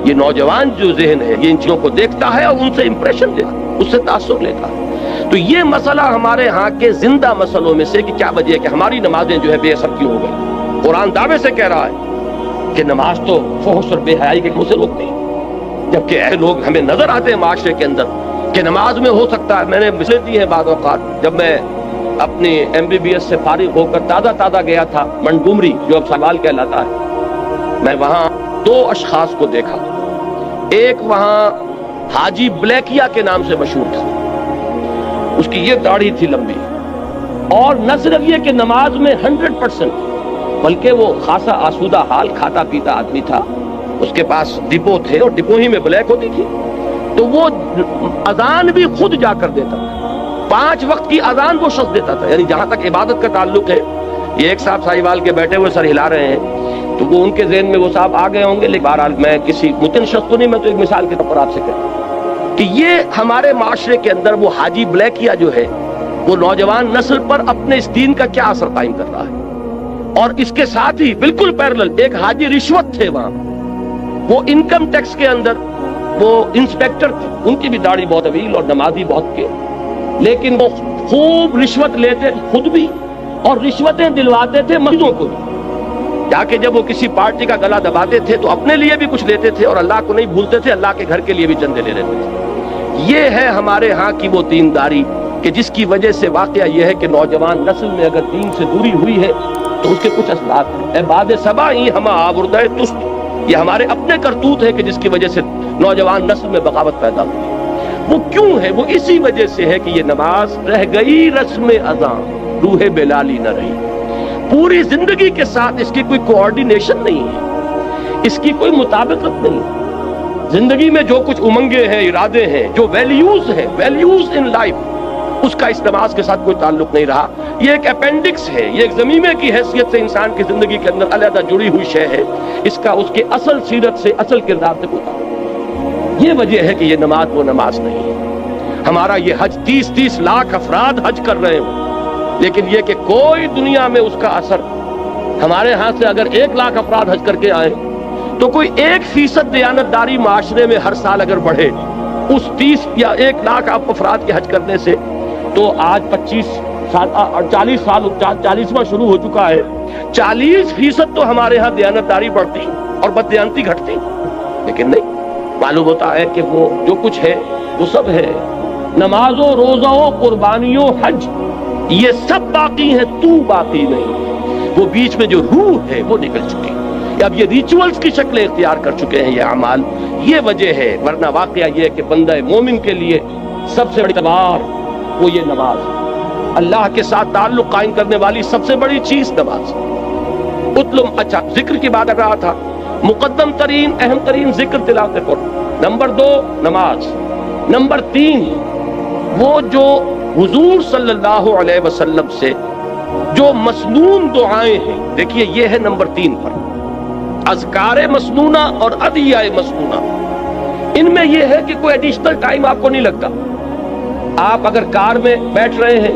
[SPEAKER 1] یہ نوجوان جو ذہن ہے یہ ان چیزوں کو دیکھتا ہے اور ان سے امپریشن لیتا ہے، اس سے تاثر لیتا ہے۔ تو یہ مسئلہ ہمارے ہاں کے زندہ مسئلوں میں سے کہ کیا وجہ ہے کہ ہماری نمازیں جو ہے بے اثر کیوں ہو گئی۔ قرآن دعوے سے کہہ رہا ہے کہ نماز تو فحش اور بے حیائی کے منہ سے روکتی ہے، جبکہ ایسے لوگ ہمیں نظر آتے ہیں معاشرے کے اندر کہ نماز میں ہو سکتا ہے۔ میں نے مثالیں دی ہیں بعض اوقات، جب میں اپنی MBBS سے فارغ ہو کر تازہ گیا تھا منٹگومری جو اب سوال کہلاتا ہے، میں وہاں 2 اشخاص کو دیکھا، ایک وہاں حاجی بلیکیا کے نام سے مشہور تھا. اس کی یہ داڑھی تھی لمبی, اور نہ صرف یہ کہ نماز میں 100%, بلکہ وہ خاصا آسودہ حال کھاتا پیتا آدمی تھا. اس کے پاس ڈپو تھے اور ڈپو ہی میں بلیک ہوتی تھی, تو وہ اذان بھی خود جا کر دیتا تھا. 5 وقت کی اذان وہ شخص دیتا تھا. یعنی جہاں تک عبادت کا تعلق ہے, یہ ایک صاحب ساہیوال کے بیٹھے ہوئے سر ہلا رہے ہیں, تو وہ ان کے ذہن میں وہ صاحب آ گئے ہوں گے, لیکن بہرحال میں کسی متن شخص تو نہیں, میں تو ایک مثال کے طور پر آپ سے کہتا ہوں کہ یہ ہمارے معاشرے کے اندر وہ حاجی بلیکیا جو ہے, وہ نوجوان نسل پر اپنے اس دین کا کیا اثر قائم کر رہا ہے. اور اس کے ساتھ ہی بالکل پیرلل ایک حاجی رشوت تھے وہاں, وہ انکم ٹیکس کے اندر وہ انسپیکٹر تھے. ان کی بھی داڑھی بہت طویل اور نمازی بہت کے, لیکن وہ خوب رشوت لیتے خود بھی, اور رشوتیں دلواتے تھے مریضوں کو بھی. جا کے جب وہ کسی پارٹی کا گلا دباتے تھے تو اپنے لیے بھی کچھ لیتے تھے, اور اللہ کو نہیں بھولتے تھے, اللہ کے گھر کے لیے بھی چندے لے لیتے تھے. یہ ہے ہمارے ہاں کی وہ دینداری کہ جس کی وجہ سے واقعہ یہ ہے کہ نوجوان نسل میں اگر دین سے دوری ہوئی ہے تو اس کے کچھ اثرات ہیں. اے باد صبا ہی ہم آوردہ تست, یہ ہمارے اپنے کرتوت ہے کہ جس کی وجہ سے نوجوان نسل میں بغاوت پیدا ہوئی. وہ کیوں ہے؟ وہ اسی وجہ سے ہے کہ یہ نماز رہ گئی رسم اذان, روح بلالی نہ رہی. پوری زندگی کے ساتھ اس کی کوئی کوآرڈینیشن نہیں ہے, اس کی کوئی مطابقت نہیں. زندگی میں جو کچھ امنگیں ہیں, ارادے ہیں, جو ویلیوز ہیں, ویلیوز ان لائف, اس کا اس نماز کے ساتھ کوئی تعلق نہیں رہا. یہ ایک اپینڈکس ہے, یہ ایک ضمیمے کی حیثیت سے انسان کی زندگی کے اندر علیحدہ جڑی ہوئی شے ہے. اس کا اس کے اصل سیرت سے, اصل کردار سے کوئی تعلق نہیں. یہ وجہ ہے کہ یہ نماز وہ نماز نہیں ہے. ہمارا یہ حج 30-30 لاکھ افراد حج کر رہے ہوں, لیکن یہ کہ کوئی دنیا میں اس کا اثر, ہمارے ہاں سے اگر 1 لاکھ افراد حج کر کے آئے تو کوئی 1% دیانتداری معاشرے میں ہر سال اگر بڑھے اس 30 یا 1 لاکھ افراد کے حج کرنے سے, تو آج 25 سال اور 40 سال 40واں شروع ہو چکا ہے. 40% تو ہمارے ہاں دیانتداری بڑھتی اور بددیانتی گھٹتی, لیکن نہیں. معلوم ہوتا ہے کہ وہ جو کچھ ہے وہ سب ہے. نماز و روزہ و قربانی و حج یہ سب باقی ہیں, تو باقی نہیں. وہ بیچ میں جو روح ہے وہ نکل چکی. اب یہ ریچولز کی شکل اختیار کر چکے ہیں یہ اعمال. یہ وجہ ہے, ورنہ واقعہ یہ ہے کہ بندہ مومن کے لیے سب سے بڑی تلوار وہ یہ نماز, اللہ کے ساتھ تعلق قائم کرنے والی سب سے بڑی چیز نماز. اچھا, ذکر کی بات کر رہا تھا. مقدم ترین اہم ترین ذکر تلاوت قرآن. نمبر 2 نماز. نمبر 3 وہ جو حضور صلی اللہ علیہ وسلم سے جو مسنون دعائیں ہیں. دیکھیے یہ ہے نمبر 3 پر, اذکار مسنونہ اور ادعیہ مسنونہ. ان میں یہ ہے کہ کوئی ایڈیشنل ٹائم آپ کو نہیں لگتا. آپ اگر کار میں بیٹھ رہے ہیں,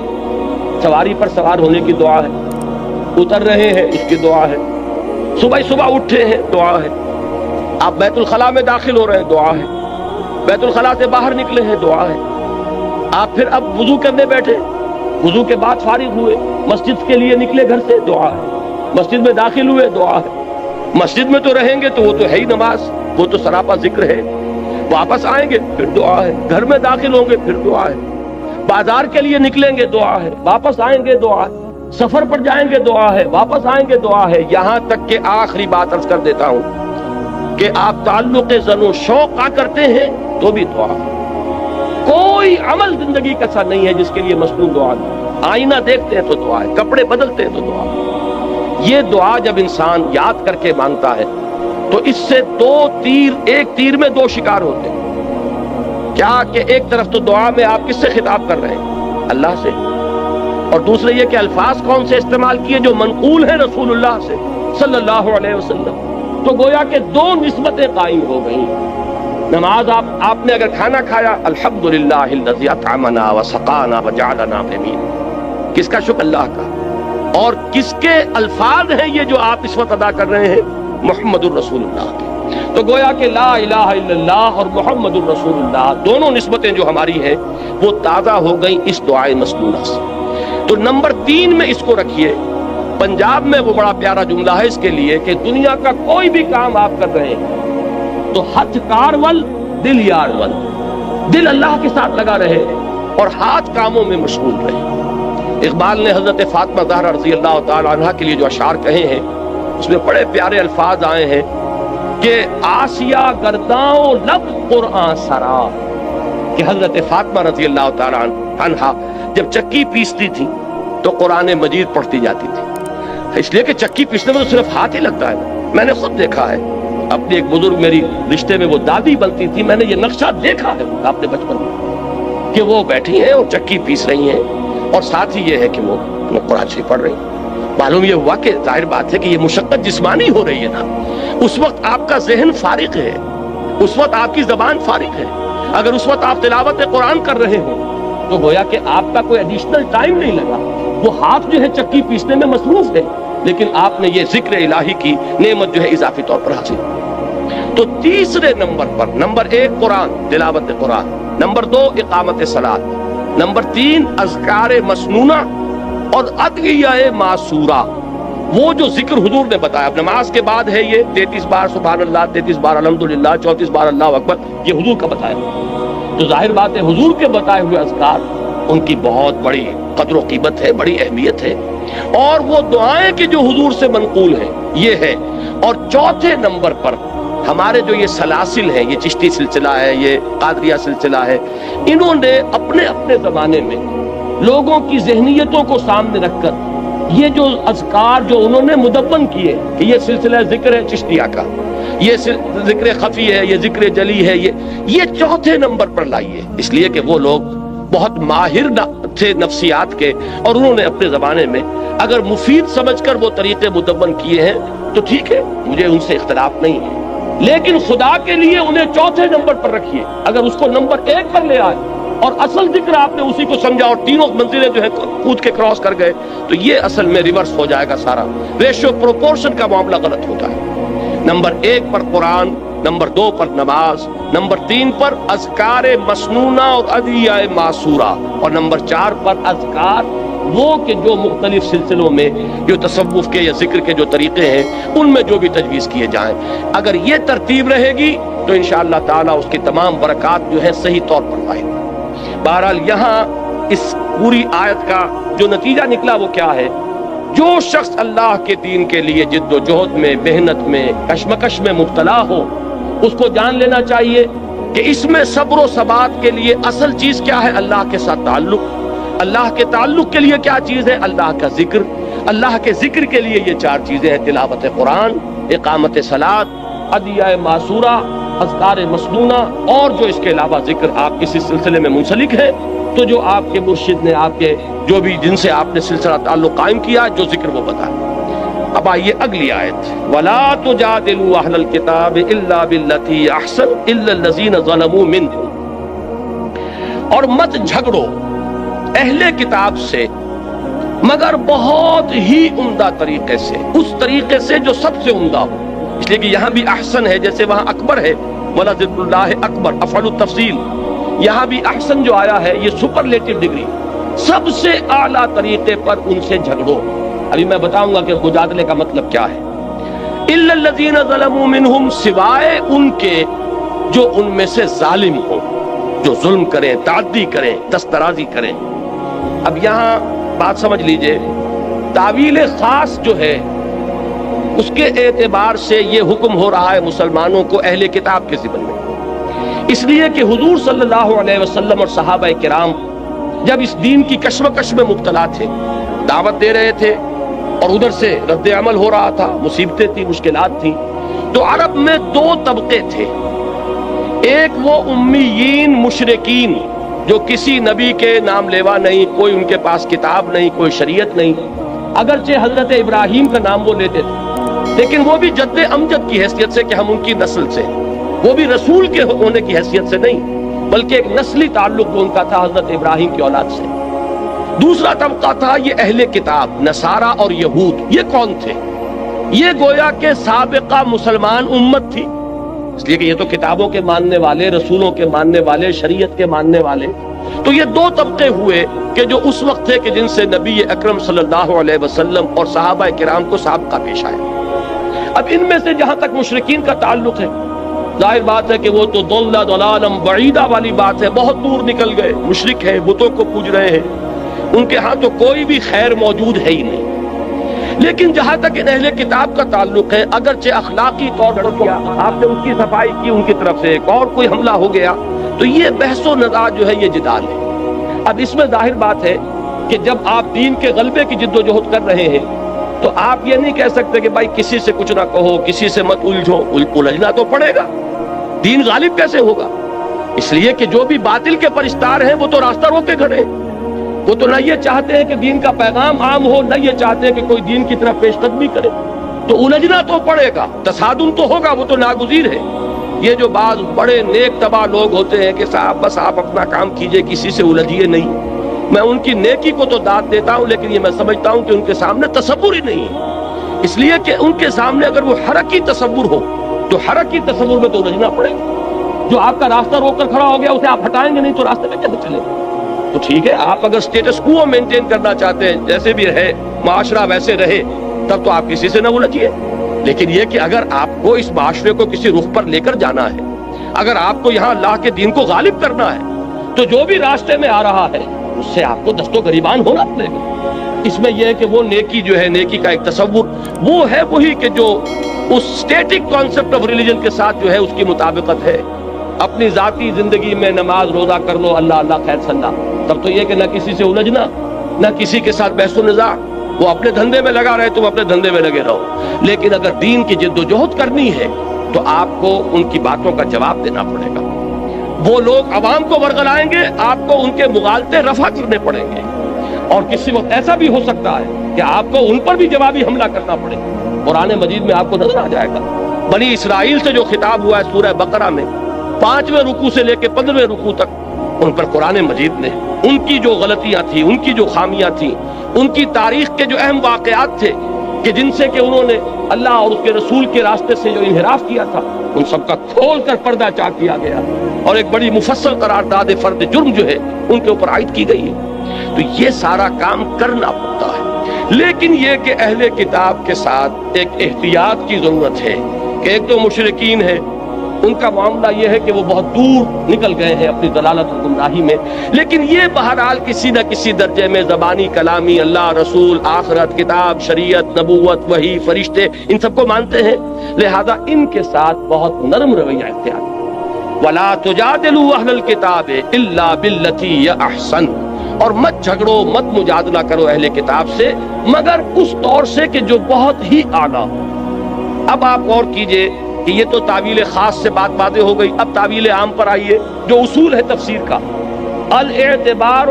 [SPEAKER 1] سواری پر سوار ہونے کی دعا ہے, اتر رہے ہیں اس کی دعا ہے, صبح اٹھے ہیں دعا ہے, آپ بیت الخلاء میں داخل ہو رہے ہیں دعا ہے, بیت الخلاء سے باہر نکلے ہیں دعا ہے, آپ پھر اب وضو کرنے بیٹھے, وضو کے بعد فارغ ہوئے, مسجد کے لیے نکلے گھر سے دعا ہے, مسجد میں داخل ہوئے دعا ہے. مسجد میں تو رہیں گے تو وہ تو ہے ہی نماز, وہ تو سراپا ذکر ہے. واپس آئیں گے پھر دعا ہے, گھر میں داخل ہوں گے پھر دعا ہے, بازار کے لیے نکلیں گے دعا ہے, واپس آئیں گے دعا ہے, سفر پر جائیں گے دعا ہے, واپس آئیں گے دعا ہے. یہاں تک کہ آخری بات عرض کر دیتا ہوں کہ آپ تعلق زن و شوق کرتے ہیں تو بھی دعا ہے. کوئی عمل زندگی کا ایسا نہیں ہے جس کے لیے مسنون دعا نہیں. آئینہ دیکھتے ہیں تو دعا ہے, کپڑے بدلتے ہیں تو دعا ہے. یہ دعا جب انسان یاد کر کے مانگتا ہے تو اس سے 2 تیر, ایک تیر میں 2 شکار ہوتے ہیں. کیا کہ ایک طرف تو دعا میں آپ کس سے خطاب کر رہے ہیں؟ اللہ سے, اور دوسرے یہ کہ الفاظ کون سے استعمال کیے جو منقول ہیں رسول اللہ سے صلی اللہ علیہ وسلم. تو گویا کہ 2 نسبتیں قائم ہو گئیں. نماز آپ نے اگر کھانا کھایا, الحمدللہ الذی اطعمنا وسقانا وجعلنا مسلمین, کس کا شکر؟ اللہ کا. اور کس کے الفاظ ہیں یہ جو آپ اس وقت ادا کر رہے ہیں؟ محمد الرسول اللہ کے. تو گویا کہ لا الہ الا اللہ اور محمد الرسول اللہ دونوں نسبتیں جو ہماری ہیں وہ تازہ ہو گئیں اس دعائے مسنونہ سے. تو نمبر 3 میں اس کو رکھیے. پنجاب میں وہ بڑا پیارا جملہ ہے اس کے لیے کہ دنیا کا کوئی بھی کام آپ کر رہے ہیں تو ہاتھ کارول دل یار ول, دل اللہ کے ساتھ لگا رہے اور ہاتھ کاموں میں مشغول رہے. اقبال نے حضرت فاطمہ زہرا رضی اللہ تعالی عنہا کے لیے جو اشعار کہے ہیں اس میں بڑے پیارے الفاظ آئے ہیں کہ آسیہ گرداؤں لب قرآن سرا، کہ حضرت فاطمہ رضی اللہ تعالیٰ عنہا جب چکی پیستی تھی تو قرآن مجید پڑھتی جاتی تھی، اس لیے کہ چکی پیسنے میں تو صرف ہاتھ ہی لگتا ہے نا۔ میں نے خود دیکھا ہے، اپنے ایک بزرگ میری رشتے میں وہ دادی بنتی تھی، میں نے یہ نقشہ دیکھا ہے اپنے بچپن میں کہ وہ بیٹھی ہیں اور چکی پیس رہی ہیں، اور ساتھ ہی یہ ہے کہ وہ قرآن شریف پڑھ رہی ہیں۔ معلوم یہ ہوا کہ ظاہر بات ہے کہ یہ مشقت جسمانی ہو رہی ہے نا، اس وقت آپ کا ذہن فارغ ہے، اس وقت آپ کی زبان فارغ ہے۔ اگر اس وقت آپ تلاوت قرآن کر رہے ہو تو گویا کہ آپ کا کوئی ایڈیشنل ٹائم نہیں لگا، وہ ہاتھ جو ہے چکی پیسنے میں مصروف ہے، لیکن آپ نے یہ ذکر الہی کی نعمت جو ہے اضافی طور پر حاصل۔ تو تیسرے نمبر پر، نمبر 1 قرآن، تلاوت قرآن، نمبر 2 اقامت صلاۃ، نمبر 3 اذکار مسنونہ اور ادعیہ معصورہ، وہ جو ذکر حضور نے بتایا نماز کے بعد ہے، یہ 33 بار سبحان اللہ، 33 بار الحمدللہ، 34 بار اللہ اکبر، یہ حضور کا بتایا۔ تو ظاہر بات ہے حضور کے بتائے ہوئے اذکار، ان کی بہت بڑی قدر و قیمت ہے، بڑی اہمیت ہے، اور وہ دعائیں کہ جو حضور سے منقول ہیں یہ ہے۔ اور چوتھے نمبر پر ہمارے جو یہ سلاسل ہیں، یہ چشتی سلسلہ ہے، یہ قادریہ سلسلہ ہے، انہوں نے اپنے اپنے زمانے میں لوگوں کی ذہنیتوں کو سامنے رکھ کر یہ جو اذکار جو انہوں نے مدون کیے کہ یہ سلسلہ ذکر ہے چشتیہ کا، یہ ذکر خفی ہے، یہ ذکر جلی ہے، یہ چوتھے نمبر پر لائیے، اس لیے کہ وہ لوگ بہت ماہر تھے نفسیات کے، اور انہوں نے اپنے زمانے میں اگر مفید سمجھ کر وہ طریقے مدون کیے ہیں تو ٹھیک ہے، مجھے ان سے اختلاف نہیں ہے، لیکن خدا کے لیے انہیں چوتھے نمبر پر رکھیے۔ اگر اس کو نمبر 1 پر لے آئے اور اصل ذکر آپ نے اسی کو سمجھا اور تینوں منزلیں جو ہے کود کے کراس کر گئے تو یہ اصل میں ریورس ہو جائے گا، سارا ریشو پروپورشن کا معاملہ غلط ہوتا ہے۔ نمبر 1 پر قرآن، نمبر 2 پر نماز، نمبر 3 پر اذکار مسنونہ اور ادعیہ معصورہ، اور نمبر 4 پر اذکار وہ کہ جو مختلف سلسلوں میں جو تصوف کے یا ذکر کے جو طریقے ہیں ان میں جو بھی تجویز کیے جائیں، اگر یہ ترتیب رہے گی تو انشاءاللہ تعالی اس کی تمام برکات جو ہے صحیح طور پر پائے گی۔ بہرحال یہاں اس پوری آیت کا جو نتیجہ نکلا وہ کیا ہے؟ جو شخص اللہ کے دین کے لیے جد و جہد میں، محنت میں، کشمکش میں مبتلا ہو، اس کو جان لینا چاہیے کہ اس میں صبر و ثبات کے لیے اصل چیز کیا ہے؟ اللہ کے ساتھ تعلق۔ اللہ کے تعلق کے لیے کیا چیز ہے؟ اللہ کا ذکر۔ اللہ کے ذکر کے لیے یہ 4 چیزیں ہیں: تلاوت قرآن، اقامت صلاۃ، ادعیہ معصورہ، اذکار مسنونہ، اور جو اس کے علاوہ ذکر آپ کسی سلسلے میں منسلک ہے تو جو آپ کے مرشد نے، آپ کے جو بھی جن سے آپ نے سلسلہ تعلق قائم کیا، جو ذکر وہ بتایا۔ اب آئیے اگلی آیت، وَلَا تُجَادِلُوا أَهْلَ الْكِتَابِ إِلَّا بِالَّتِي أَحْسَنُ إِلَّا الَّذِينَ ظَلَمُوا مِنْهُمْ، اور مت جھگڑو اہل کتاب سے مگر بہت ہی عمدہ طریقے سے، اس طریقے سے جو سب سے عمدہ ہو، اس لیے کہ یہاں بھی احسن ہے، جیسے وہاں اکبر ہے، وَلَا ذِكْرُ اللَّهِ أَكْبَرُ، افعل التفصیل، یہاں بھی احسن جو آیا ہے یہ سپرلیٹو ڈگری، سب سے اعلیٰ طریقے پر ان سے جھگڑو۔ ابھی میں بتاؤں گا کہ مجادلے کا مطلب کیا ہے۔ إِلَّا الَّذِينَ ظَلَمُوا مِنْهُمْ، سوائے ان کے جو ان میں سے ظالم ہوں، جو ظلم کریں، تعدی کریں، دسترازی کریں۔ اب یہاں بات سمجھ لیجئے، تعویل خاص جو ہے اس کے اعتبار سے یہ حکم ہو رہا ہے مسلمانوں کو اہل کتاب کے ذمن میں، اس لیے کہ حضور صلی اللہ علیہ وسلم اور صحابہ کرام جب اس دین کی کشمکش میں مبتلا تھے، دعوت دے رہے تھے اور ادھر سے رد عمل ہو رہا تھا، مصیبتیں تھیں، مشکلات تھیں، تو عرب میں 2 طبقے تھے۔ ایک وہ امیین مشرکین جو کسی نبی کے نام لیوا نہیں، کوئی ان کے پاس کتاب نہیں، کوئی شریعت نہیں، اگرچہ حضرت ابراہیم کا نام وہ لیتے تھے لیکن وہ بھی جد امجد کی حیثیت سے کہ ہم ان کی نسل سے، وہ بھی رسول کے ہونے کی حیثیت سے نہیں، بلکہ ایک نسلی تعلق جو ان کا تھا حضرت ابراہیم کی اولاد سے۔ دوسرا طبقہ تھا یہ اہل کتاب، نصارہ اور یہود۔ یہ کون تھے؟ یہ گویا کہ سابقہ مسلمان امت تھی، اس لیے کہ یہ تو کتابوں کے ماننے والے، رسولوں کے ماننے والے، شریعت کے ماننے والے۔ تو یہ 2 طبقے ہوئے کہ جو اس وقت تھے کہ جن سے نبی اکرم صلی اللہ علیہ وسلم اور صحابہ کرام کو سابقہ پیش آیا۔ اب ان میں سے جہاں تک مشرکین کا تعلق ہے، ظاہر بات ہے کہ وہ تو ضلالا بعیدہ والی بات ہے، بہت دور نکل گئے، مشرک ہیں، بتوں کو پوج رہے ہیں، ان کے ہاں تو کوئی بھی خیر موجود ہے ہی نہیں۔ لیکن جہاں تک ان اہل کتاب کا تعلق ہے، اگرچہ اخلاقی طور پر کیا آپ نے ان کی صفائی کی، ان کی طرف سے ایک اور کوئی حملہ ہو گیا، تو یہ بحث و نزاع جو ہے یہ جدال ہے۔ اب اس میں ظاہر بات ہے کہ جب آپ دین کے غلبے کی جد و جہد کر رہے ہیں تو آپ یہ نہیں کہہ سکتے کہ بھائی کسی سے کچھ نہ کہو، کسی سے مت الجھو، الجھنا تو پڑے گا، دین غالب کیسے ہوگا؟ اس لیے کہ جو بھی باطل کے پرستار ہیں وہ تو راستہ روک کے کھڑے ہیں، وہ تو نہ یہ چاہتے ہیں کہ دین کا پیغام عام ہو، نہ یہ چاہتے ہیں کہ کوئی دین کی طرف پیش قدمی کرے، تو الجھنا تو پڑے گا، تصادم تو ہوگا، وہ تو ناگزیر ہے۔ یہ جو بعض بڑے نیک طبع لوگ ہوتے ہیں کہ صاحب بس آپ اپنا کام کیجئے، کسی سے الجھیے نہیں، میں ان کی نیکی کو تو داد دیتا ہوں، لیکن یہ میں سمجھتا ہوں کہ ان کے سامنے تصور ہی نہیں ہے، اس لیے کہ ان کے سامنے اگر وہ حرکی تصور ہو تو حرکی تصور میں تو الجھنا پڑے گا۔ جو آپ کا راستہ روک کر کھڑا ہو گیا اسے آپ ہٹائیں گے نہیں تو راستے میں کیسے چلیں گے؟ تو ٹھیک ہے، آپ اگر سٹیٹس کو مینٹین کرنا چاہتے ہیں، جیسے بھی رہے معاشرہ ویسے رہے، تب تو آپ کسی سے نہ الجھیے، لیکن یہ کہ اگر آپ کو اس معاشرے کو کسی رخ پر لے کر جانا ہے، اگر آپ کو یہاں اللہ کے دین کو غالب کرنا ہے، تو جو بھی راستے میں آ رہا ہے اس سے آپ کو دست و گریبان ہونا پڑے گا۔ اس میں یہ ہے کہ وہ نیکی جو ہے، نیکی کا ایک تصور وہ ہے وہی کہ جو اس سٹیٹک کانسیپٹ آف ریلیجن کے ساتھ جو ہے اس کی مطابقت ہے۔ اپنی ذاتی زندگی میں نماز روزہ کر لو، اللہ اللہ خیر صلاح، تب تو یہ کہ نہ کسی سے الجھنا، نہ کسی کے ساتھ بحث و نزاع، وہ اپنے دھندے میں لگا رہے، تم اپنے دھندے میں لگے رہو۔ لیکن اگر دین کی جد و جہد کرنی ہے تو آپ کو ان کی باتوں کا جواب دینا پڑے گا۔ وہ لوگ عوام کو ورغلائیں گے، آپ کو ان کے مغالطے رفع کرنے پڑیں گے، اور کسی وقت ایسا بھی ہو سکتا ہے کہ آپ کو ان پر بھی جوابی حملہ کرنا پڑے۔ قرآن مجید میں آپ کو نظر آ جائے گا، بنی اسرائیل سے جو خطاب ہوا ہے سورہ بقرہ میں 5ویں رکوع سے لے کے 15ویں رکوع تک، ان پر قرآن مجید نے ان کی جو غلطیاں تھیں، ان کی جو خامیاں تھیں، ان کی تاریخ کے جو اہم واقعات تھے کہ جن سے کہ انہوں نے اللہ اور اس کے رسول کے راستے سے جو انحراف کیا تھا، ان سب کا کھول کر پردہ چاک کیا گیا، اور ایک بڑی مفصل قرارداد فرد جرم جو ہے ان کے اوپر عائد کی گئی ہے۔ تو یہ سارا کام کرنا پڑتا ہے، لیکن یہ کہ اہل کتاب کے ساتھ ایک احتیاط کی ضرورت ہے کہ ایک تو مشرکین ہے، ان کا معاملہ یہ ہے کہ وہ بہت دور نکل گئے ہیں اپنی ضلالت اور گمراہی میں، لیکن یہ بہرحال کسی نہ کسی درجے میں زبانی کلامی اللہ، رسول، آخرت، کتاب، شریعت، نبوت، وحی، فرشتے، ان سب کو مانتے ہیں، لہذا ان کے ساتھ بہت نرم رویہ اختیار کریں۔ وَلَا تُجَادِلُوا أَهْلَ الْكِتَابِ إِلَّا بِالَّتِي هِيَ أَحْسَنُ، اور مت جھگڑو، مت مجادلہ کرو اہل کتاب سے مگر اس طور سے کہ جو بہت ہی اعلیٰ ہو۔ اب آپ غور کیجئے کہ یہ تو تعویل خاص سے بات واضح ہو گئی، اب تعویل عام پر آئیے، جو اصول ہے تفسیر کا، الاعتبار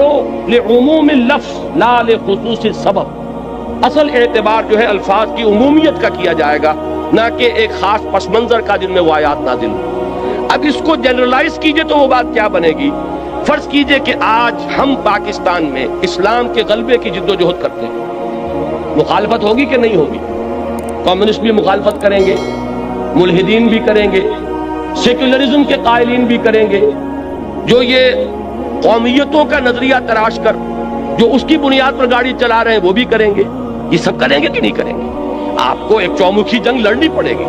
[SPEAKER 1] لعموم اللفظ لا لخصوص السبب، اصل اعتبار جو ہے الفاظ کی عمومیت کا کیا جائے گا، نہ کہ ایک خاص پس منظر کا جن میں وہ آیات نازل ہو۔ اب اس کو جنرلائز کیجئے تو وہ بات کیا بنے گی؟ فرض کیجئے کہ آج ہم پاکستان میں اسلام کے غلبے کی جد و جہد کرتے ہیں، مخالفت ہوگی کہ نہیں ہوگی؟ کمیونسٹ بھی مخالفت کریں گے، ملحدین بھی کریں گے، سیکولرزم کے قائلین بھی کریں گے، جو یہ قومیتوں کا نظریہ تراش کر جو اس کی بنیاد پر گاڑی چلا رہے ہیں وہ بھی کریں گے۔ یہ سب کریں گے کہ نہیں کریں گے؟ آپ کو ایک چومکھی جنگ لڑنی پڑے گی۔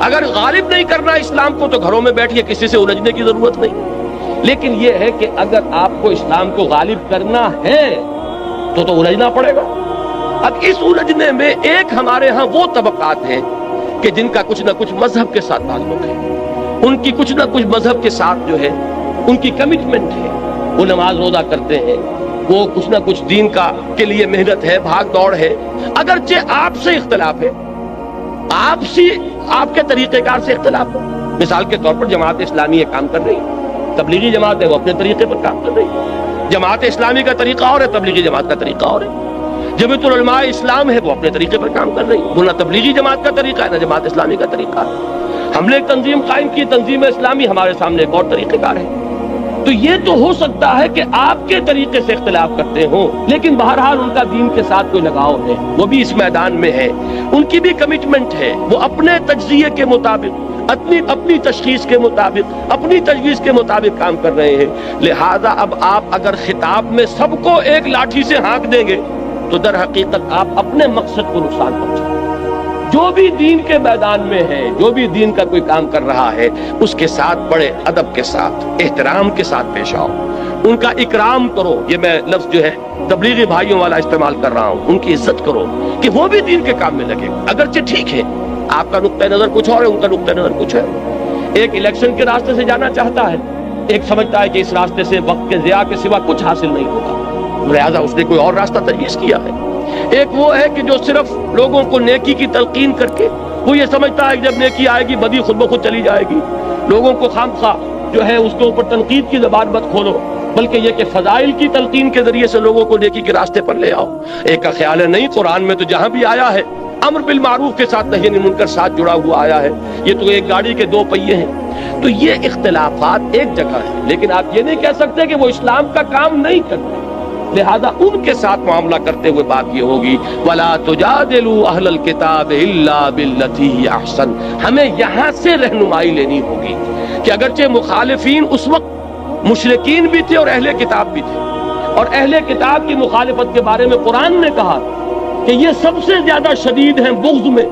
[SPEAKER 1] اگر غالب نہیں کرنا اسلام کو تو گھروں میں بیٹھیے، کسی سے الجھنے کی ضرورت نہیں۔ لیکن یہ ہے کہ اگر آپ کو اسلام کو غالب کرنا ہے تو الجھنا پڑے گا۔ اب اس الجھنے میں ایک ہمارے ہاں وہ طبقات ہیں کہ جن کا کچھ نہ کچھ مذہب کے ساتھ تعلق ہے، ان کی کچھ نہ کچھ مذہب کے ساتھ جو ہے ان کی کمٹمنٹ ہے، وہ نماز روزہ کرتے ہیں، وہ کچھ نہ کچھ دین کا کے لیے محنت ہے، بھاگ دوڑ ہے، اگرچہ آپ سے اختلاف ہے، آپ کے طریقہ کار سے اختلاف ہے۔ مثال کے طور پر جماعت اسلامی یہ کام کر رہی ہے، تبلیغی جماعت ہے وہ اپنے طریقے پر کام کر رہی ہے، جماعت اسلامی کا طریقہ اور ہے، تبلیغی جماعت کا طریقہ اور ہے، جمعیت العلماء اسلام ہے وہ اپنے طریقے پر کام کر رہی ہے، وہ نہ تبلیغی جماعت کا طریقہ ہے نہ جماعت اسلامی کا طریقہ ہے۔ ہم نے ایک تنظیم قائم کی، تنظیم اسلامی، ہمارے سامنے ایک اور طریقہ کار ہے۔ تو یہ تو ہو سکتا ہے کہ آپ کے طریقے سے اختلاف کرتے ہوں، لیکن بہرحال ان کا دین کے ساتھ کوئی لگاؤ ہے، وہ بھی اس میدان میں ہے، ان کی بھی کمٹمنٹ ہے، وہ اپنے تجزیے کے مطابق، اپنی تشخیص کے مطابق، اپنی تجویز کے مطابق کام کر رہے ہیں۔ لہذا اب آپ اگر خطاب میں سب کو ایک لاٹھی سے ہانک دیں گے تو در حقیقت آپ اپنے مقصد کو نقصان پہنچائیں۔ جو بھی دین کے میدان میں ہے، جو بھی دین کا کوئی کام کر رہا ہے، اس کے ساتھ بڑے ادب کے ساتھ، احترام کے ساتھ پیش آؤ، ان کا اکرام کرو. یہ میں لفظ جو ہے تبلیغی بھائیوں والا استعمال کر رہا ہوں. ان کی عزت کرو کہ وہ بھی دین کے کام میں لگے. اگرچہ ٹھیک ہے آپ کا نقطہ نظر کچھ اور ہے, ان کا نقطہ نظر کچھ ہے. ایک الیکشن کے راستے سے جانا چاہتا ہے, ایک سمجھتا ہے کہ اس راستے سے وقت کے ضیاع کے سوا کچھ حاصل نہیں ہوگا, لہذا اس نے کوئی اور راستہ تجویز کیا ہے. ایک وہ ہے کہ جو صرف لوگوں کو نیکی کی تلقین کر کے وہ یہ سمجھتا ہے کہ جب نیکی آئے گی بدی خود بخود چلی جائے گی. لوگوں کو خامخواہ جو ہے اس کے اوپر تنقید کی زبان مت کھولو, بلکہ یہ کہ فضائل کی تلقین کے ذریعے سے لوگوں کو نیکی کے راستے پر لے آؤ. ایک کا خیال ہے نہیں, قرآن میں تو جہاں بھی آیا ہے امر بالمعروف کے ساتھ نہی عن المنکر ساتھ جڑا ہوا آیا ہے, یہ تو ایک گاڑی کے دو پہیے ہیں. تو یہ اختلافات ایک جگہ ہیں, لیکن آپ یہ نہیں کہہ سکتے کہ وہ اسلام کا کام نہیں کرتے. لہذا ان کے ساتھ معاملہ کرتے ہوئے بات یہ ہوگی وَلَا تُجَادِلُوا أَهْلَ الْكِتَابِ إِلَّا بِالَّتِي هِيَ أَحْسَنُ. ہمیں یہاں سے رہنمائی لینی ہوگی کہ اگرچہ مخالفین اس وقت مشرکین بھی تھے اور اہل کتاب بھی تھے, اور اہل کتاب کی مخالفت کے بارے میں قرآن نے کہا کہ یہ سب سے زیادہ شدید ہیں بغض میں.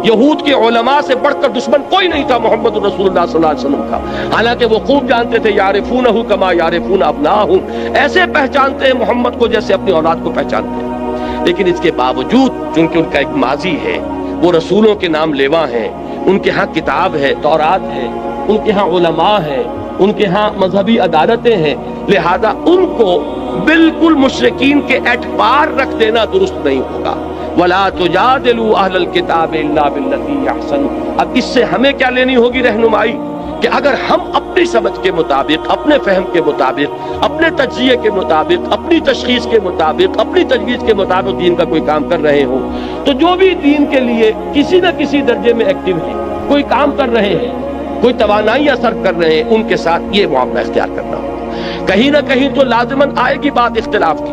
[SPEAKER 1] یہود کے علماء سے بڑھ کر دشمن کوئی نہیں تھا محمد رسول اللہ صلی اللہ علیہ وسلم کا, حالانکہ وہ خوب جانتے تھے یعرفونہ کما یعرفون ابناءہم, ایسے پہچانتے ہیں محمد کو جیسے اپنی اولاد کو پہچانتے ہیں. لیکن اس کے باوجود چونکہ ان کا ایک ماضی ہے, وہ رسولوں کے نام لیوا ہیں, ان کے ہاں کتاب ہے, تورات ہے, ان کے ہاں علماء ہے, ان کے ہاں مذہبی عدالتیں ہیں, لہذا ان کو بالکل مشرکین کے اعتبار رکھ دینا درست نہیں ہوگا. وَلَا تُجَادِلُوا أَهْلَ الْكِتَابِ إِلَّا بِالَّتِي هِيَ أَحْسَنُ. اب اس سے ہمیں کیا لینی ہوگی رہنمائی کہ اگر ہم اپنی سمجھ کے مطابق, اپنے فہم کے مطابق, اپنے تجزیے کے مطابق, اپنی تشخیص کے مطابق, اپنی تجویز کے مطابق دین کا کوئی کام کر رہے ہوں, تو جو بھی دین کے لیے کسی نہ کسی درجے میں ایکٹیو ہیں, کوئی کام کر رہے ہیں, کوئی توانائیاں صرف کر رہے ہیں, ان کے ساتھ یہ معاملہ اختیار کرنا ہوگا. کہیں نہ کہیں تو لازماً آئے گی بات اختلاف کی,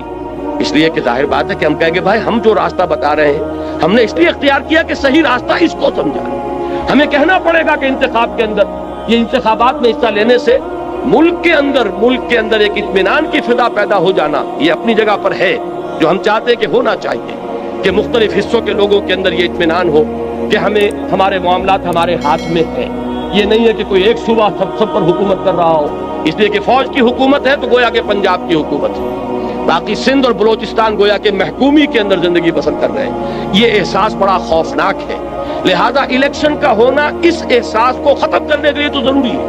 [SPEAKER 1] اس لیے کہ ظاہر بات ہے کہ ہم کہیں گے بھائی ہم جو راستہ بتا رہے ہیں ہم نے اس لیے اختیار کیا کہ صحیح راستہ اس کو سمجھا. ہمیں کہنا پڑے گا کہ انتخاب کے اندر, یہ انتخابات میں حصہ لینے سے ملک کے اندر ایک اطمینان کی فضا پیدا ہو جانا یہ اپنی جگہ پر ہے, جو ہم چاہتے ہیں کہ ہونا چاہیے, کہ مختلف حصوں کے لوگوں کے اندر یہ اطمینان ہو کہ ہمیں ہمارے معاملات ہمارے ہاتھ میں ہیں. یہ نہیں ہے کہ کوئی ایک صوبہ سب پر حکومت کر رہا ہو, اس لیے کہ فوج کی حکومت ہے تو گویا کہ پنجاب کی حکومت ہے, باقی سندھ اور بلوچستان گویا کہ محکومی کے اندر زندگی بسر کر رہے ہیں. یہ احساس بڑا خوفناک ہے, لہذا الیکشن کا ہونا اس احساس کو ختم کرنے کے لیے تو ضروری ہے.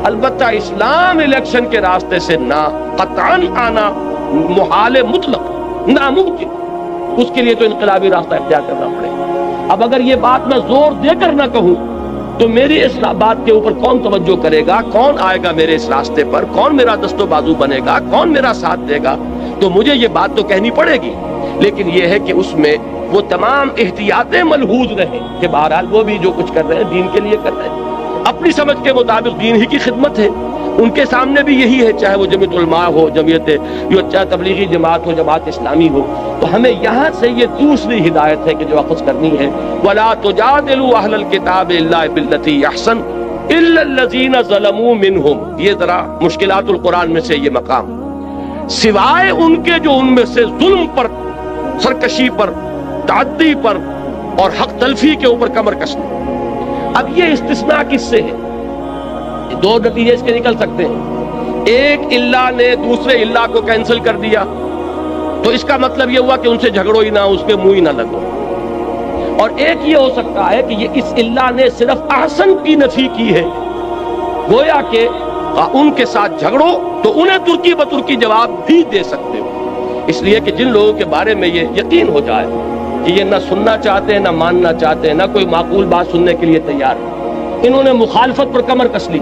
[SPEAKER 1] البتہ اسلام الیکشن کے راستے سے نہ قطعاً آنا محال مطلق, ناممکن, اس کے لیے تو انقلابی راستہ اختیار کرنا پڑے گا. اب اگر یہ بات میں زور دے کر نہ کہوں تو میری اس بات کے اوپر کون توجہ کرے گا, کون آئے گا میرے اس راستے پر, کون میرا دست و بازو بنے گا, کون میرا ساتھ دے گا؟ تو مجھے یہ بات تو کہنی پڑے گی, لیکن یہ ہے کہ اس میں وہ تمام احتیاطیں ملحوظ رہیں کہ بہرحال وہ بھی جو کچھ کر رہے ہیں دین کے لیے کر رہے ہیں, اپنی سمجھ کے مطابق دین ہی کی خدمت ہے. ان کے سامنے بھی یہی ہے, چاہے وہ جمعیت علماء ہو, چاہے تبلیغی جماعت ہو, جماعت اسلامی ہو. تو ہمیں یہاں سے یہ دوسری ہدایت ہے کہ جو اخذ کرنی ہے, وَلَا تُجَادِلُوا أَهْلَ الْكِتَابِ إِلَّا بِالَّتِي أَحْسَنُ إِلَّا الَّذِينَ ظَلَمُوا مِنْهُمْ. یہ ذرا مشکلات القرآن میں سے یہ مقام, سوائے ان کے جو ان میں سے ظلم پر, سرکشی پر, تعدی پر اور حق تلفی کے اوپر کمر کشنے. اب یہ استثناء کس سے ہے؟ دو نتیجے اس کے نکل سکتے ہیں. ایک اللہ نے دوسرے اللہ کو کینسل کر دیا تو اس کا مطلب یہ ہوا کہ ان سے جھگڑو ہی نہ, اس کے منہ ہی نہ لگو. اور ایک یہ ہو سکتا ہے کہ یہ اس اللہ نے صرف احسن کی نفی کی ہے, گویا کہ ان کے ساتھ جھگڑو تو انہیں ترکی بترکی جواب بھی دے سکتے ہو. اس لیے کہ جن لوگوں کے بارے میں یہ یقین ہو جائے کہ یہ نہ سننا چاہتے ہیں, نہ ماننا چاہتے ہیں, نہ کوئی معقول بات سننے کے لیے تیار ہے, انہوں نے مخالفت پر کمر کس لی,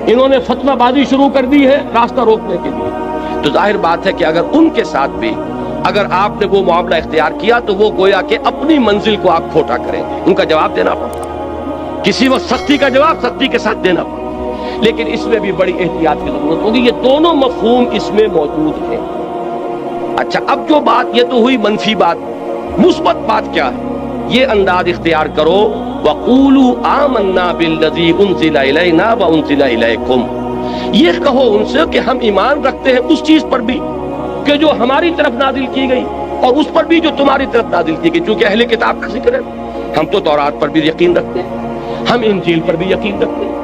[SPEAKER 1] انہوں نے فتویٰ بازی شروع کر دی ہے راستہ روکنے کے لیے, تو ظاہر بات ہے کہ اگر ان کے ساتھ بھی اگر آپ نے وہ معاملہ اختیار کیا تو وہ گویا کہ اپنی منزل کو آپ کھوٹا کریں گے. ان کا جواب دینا پڑتا, کسی وقت سختی کا جواب سختی کے ساتھ دینا پڑتا, لیکن اس میں بھی بڑی احتیاط کی ضرورت ہوگی. یہ دونوں مفہوم اس میں موجود ہیں. اچھا, اب جو بات یہ تو ہوئی منفی بات, مثبت بات کیا ہے؟ یہ انداز اختیار کرو, وَقُولُوا آمَنَّا بِالَّذِي أُنزِلَ إِلَيْنَا وَأُنزِلَ إِلَيْكُمْ. یہ کہو ان سے کہ ہم ایمان رکھتے ہیں اس چیز پر بھی کہ جو ہماری طرف نازل کی گئی اور اس پر بھی جو تمہاری طرف نازل کی گئی. چونکہ اہل کتاب کا ذکر ہے, ہم تو تورات پر بھی یقین رکھتے ہیں, ہم انجیل پر بھی یقین رکھتے ہیں.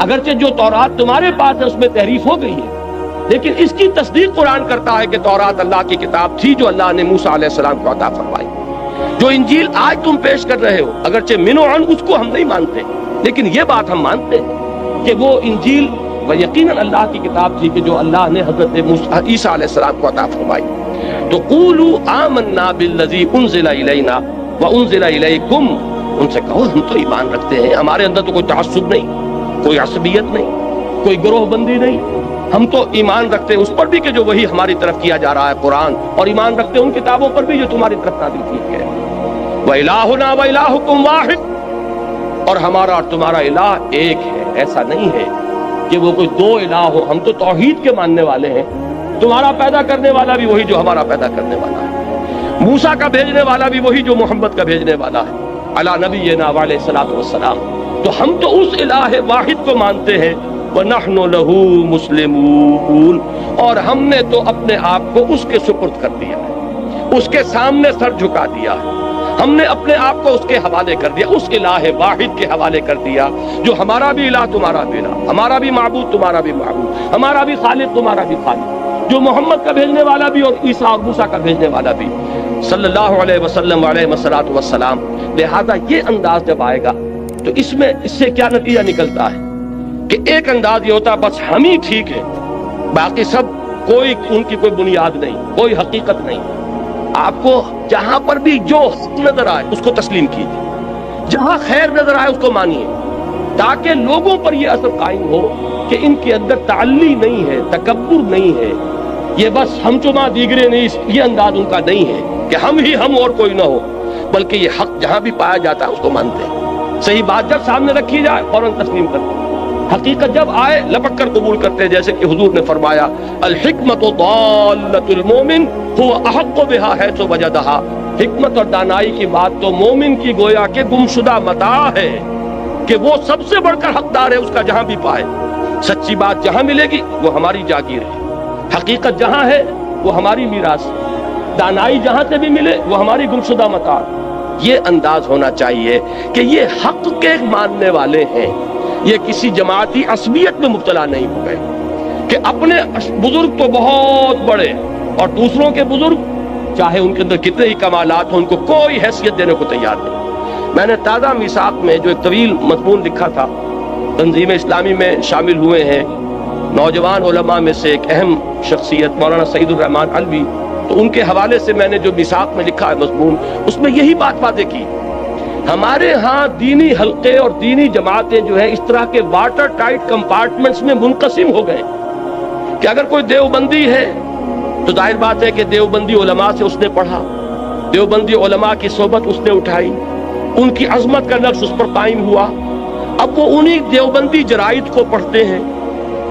[SPEAKER 1] اگرچہ جو تورات تمہارے پاس ہے اس میں تحریف ہو گئی ہے, لیکن اس کی تصدیق قرآن کرتا ہے کہ تورات اللہ کی کتاب تھی جو اللہ نے موسیٰ علیہ السلام کو عطا فرمائی. جو انجیل آج تم پیش کر رہے ہو اگرچہ منوعن اس کو ہم نہیں مانتے، لیکن یہ بات ہم مانتے ہیں کہ وہ انجیل و یقیناً اللہ کی کتاب تھی کہ جو اللہ نے حضرت عیسیٰ علیہ السلام کو عطا فرمائی. تو قولوا آمنا بالذی انزل الینا وانزل الیکم، ان سے کہو ہم تو ایمان رکھتے ہیں، ہمارے اندر تو کوئی تعصب نہیں، کوئی عصبیت نہیں، کوئی گروہ بندی نہیں. ہم تو ایمان رکھتے ہیں اس پر بھی کہ جو وہی ہماری طرف کیا جا رہا ہے قرآن، اور ایمان رکھتے ہیں ان کتابوں پر بھی جو تمہاری طرف نازل کی گئی ہے. وَإِلَٰهُنَا وَإِلَٰهُكُمْ وَاحِدٌ، اور ہمارا اور تمہارا الہ ایک ہے. ایسا نہیں ہے کہ وہ کوئی دو الہ ہو. ہم تو توحید کے ماننے والے ہیں. تمہارا پیدا کرنے والا بھی وہی جو ہمارا پیدا کرنے والا ہے، موسیٰ کا بھیجنے والا بھی وہی جو محمد کا بھیجنے والا ہے علی نبینا علیہ الصلوۃ والسلام. تو ہم تو اس الہ واحد کو مانتے ہیں. وَنَحْنُ لَهُ مُسْلِمُونَ، اور ہم نے تو اپنے آپ کو اس کے سپرد کر دیا ہے، اس کے سامنے سر جھکا دیا ہے. ہم نے اپنے آپ کو اس کے حوالے کر دیا، اس الہ واحد کے حوالے کر دیا جو ہمارا بھی الہ تمہارا بھی الہ، ہمارا بھی معبود تمہارا بھی معبود، ہمارا بھی خالق تمہارا بھی خالق، جو محمد کا بھیجنے والا بھی اور عیسیٰ اور موسیٰ کا بھیجنے والا بھی صلی اللہ علیہ وسلم علیہ الصلوۃ والسلام. لہذا یہ انداز جب آئے گا تو اس سے کیا نتیجہ نکلتا ہے کہ ایک انداز یہ ہوتا ہے بس ہم ہی ٹھیک ہیں، باقی سب کوئی ان کی کوئی بنیاد نہیں، کوئی حقیقت نہیں. آپ کو جہاں پر بھی جو نظر آئے اس کو تسلیم کیجیے، جہاں خیر نظر آئے اس کو مانیے، تاکہ لوگوں پر یہ اثر قائم ہو کہ ان کے اندر تعلی نہیں ہے، تکبر نہیں ہے، یہ بس ہم چما دیگرے نہیں، یہ انداز ان کا نہیں ہے کہ ہم ہی ہم اور کوئی نہ ہو، بلکہ یہ حق جہاں بھی پایا جاتا ہے اس کو مانتے ہیں. صحیح بات جب سامنے رکھی جائے فوراً تسلیم کرتے ہیں، حقیقت جب آئے لپک کر قبول کرتے ہیں. جیسے کہ حضور نے فرمایا الحکمت ضالۃ المومن هو احق بها حیث وجدها، حکمت اور دانائی کی بات تو مومن کی گویا کہ گمشدہ متاع ہے کہ وہ سب سے بڑھ کر حقدار ہے اس کا جہاں بھی پائے. سچی بات جہاں ملے گی وہ ہماری جاگیر ہے، حقیقت جہاں ہے وہ ہماری میراث ہے، دانائی جہاں سے بھی ملے وہ ہماری گمشدہ متاع. یہ انداز ہونا چاہیے کہ یہ حق کے ماننے والے ہیں، یہ کسی جماعتی عصبیت میں مبتلا نہیں ہو گئے کہ اپنے بزرگ تو بہت بڑے اور دوسروں کے بزرگ چاہے ان کے اندر کتنے ہی کمالات ہوں ان کو کوئی حیثیت دینے کو تیار نہیں. میں نے تازہ میثاق میں جو ایک طویل مضمون لکھا تھا، تنظیم اسلامی میں شامل ہوئے ہیں نوجوان علماء میں سے ایک اہم شخصیت مولانا سعید الرحمن علوی، تو ان کے حوالے سے میں نے جو میثاق میں لکھا ہے مضمون، اس میں یہی بات واضح کی. ہمارے ہاں دینی حلقے اور دینی جماعتیں جو ہے اس طرح کے واٹر ٹائٹ کمپارٹمنٹس میں منقسم ہو گئے کہ اگر کوئی دیوبندی ہے تو ظاہر بات ہے کہ دیوبندی علماء سے اس نے پڑھا، دیوبندی علماء کی صحبت اس نے اٹھائی، ان کی عظمت کا نقش اس پر قائم ہوا. اب وہ انہی دیوبندی جرائد کو پڑھتے ہیں،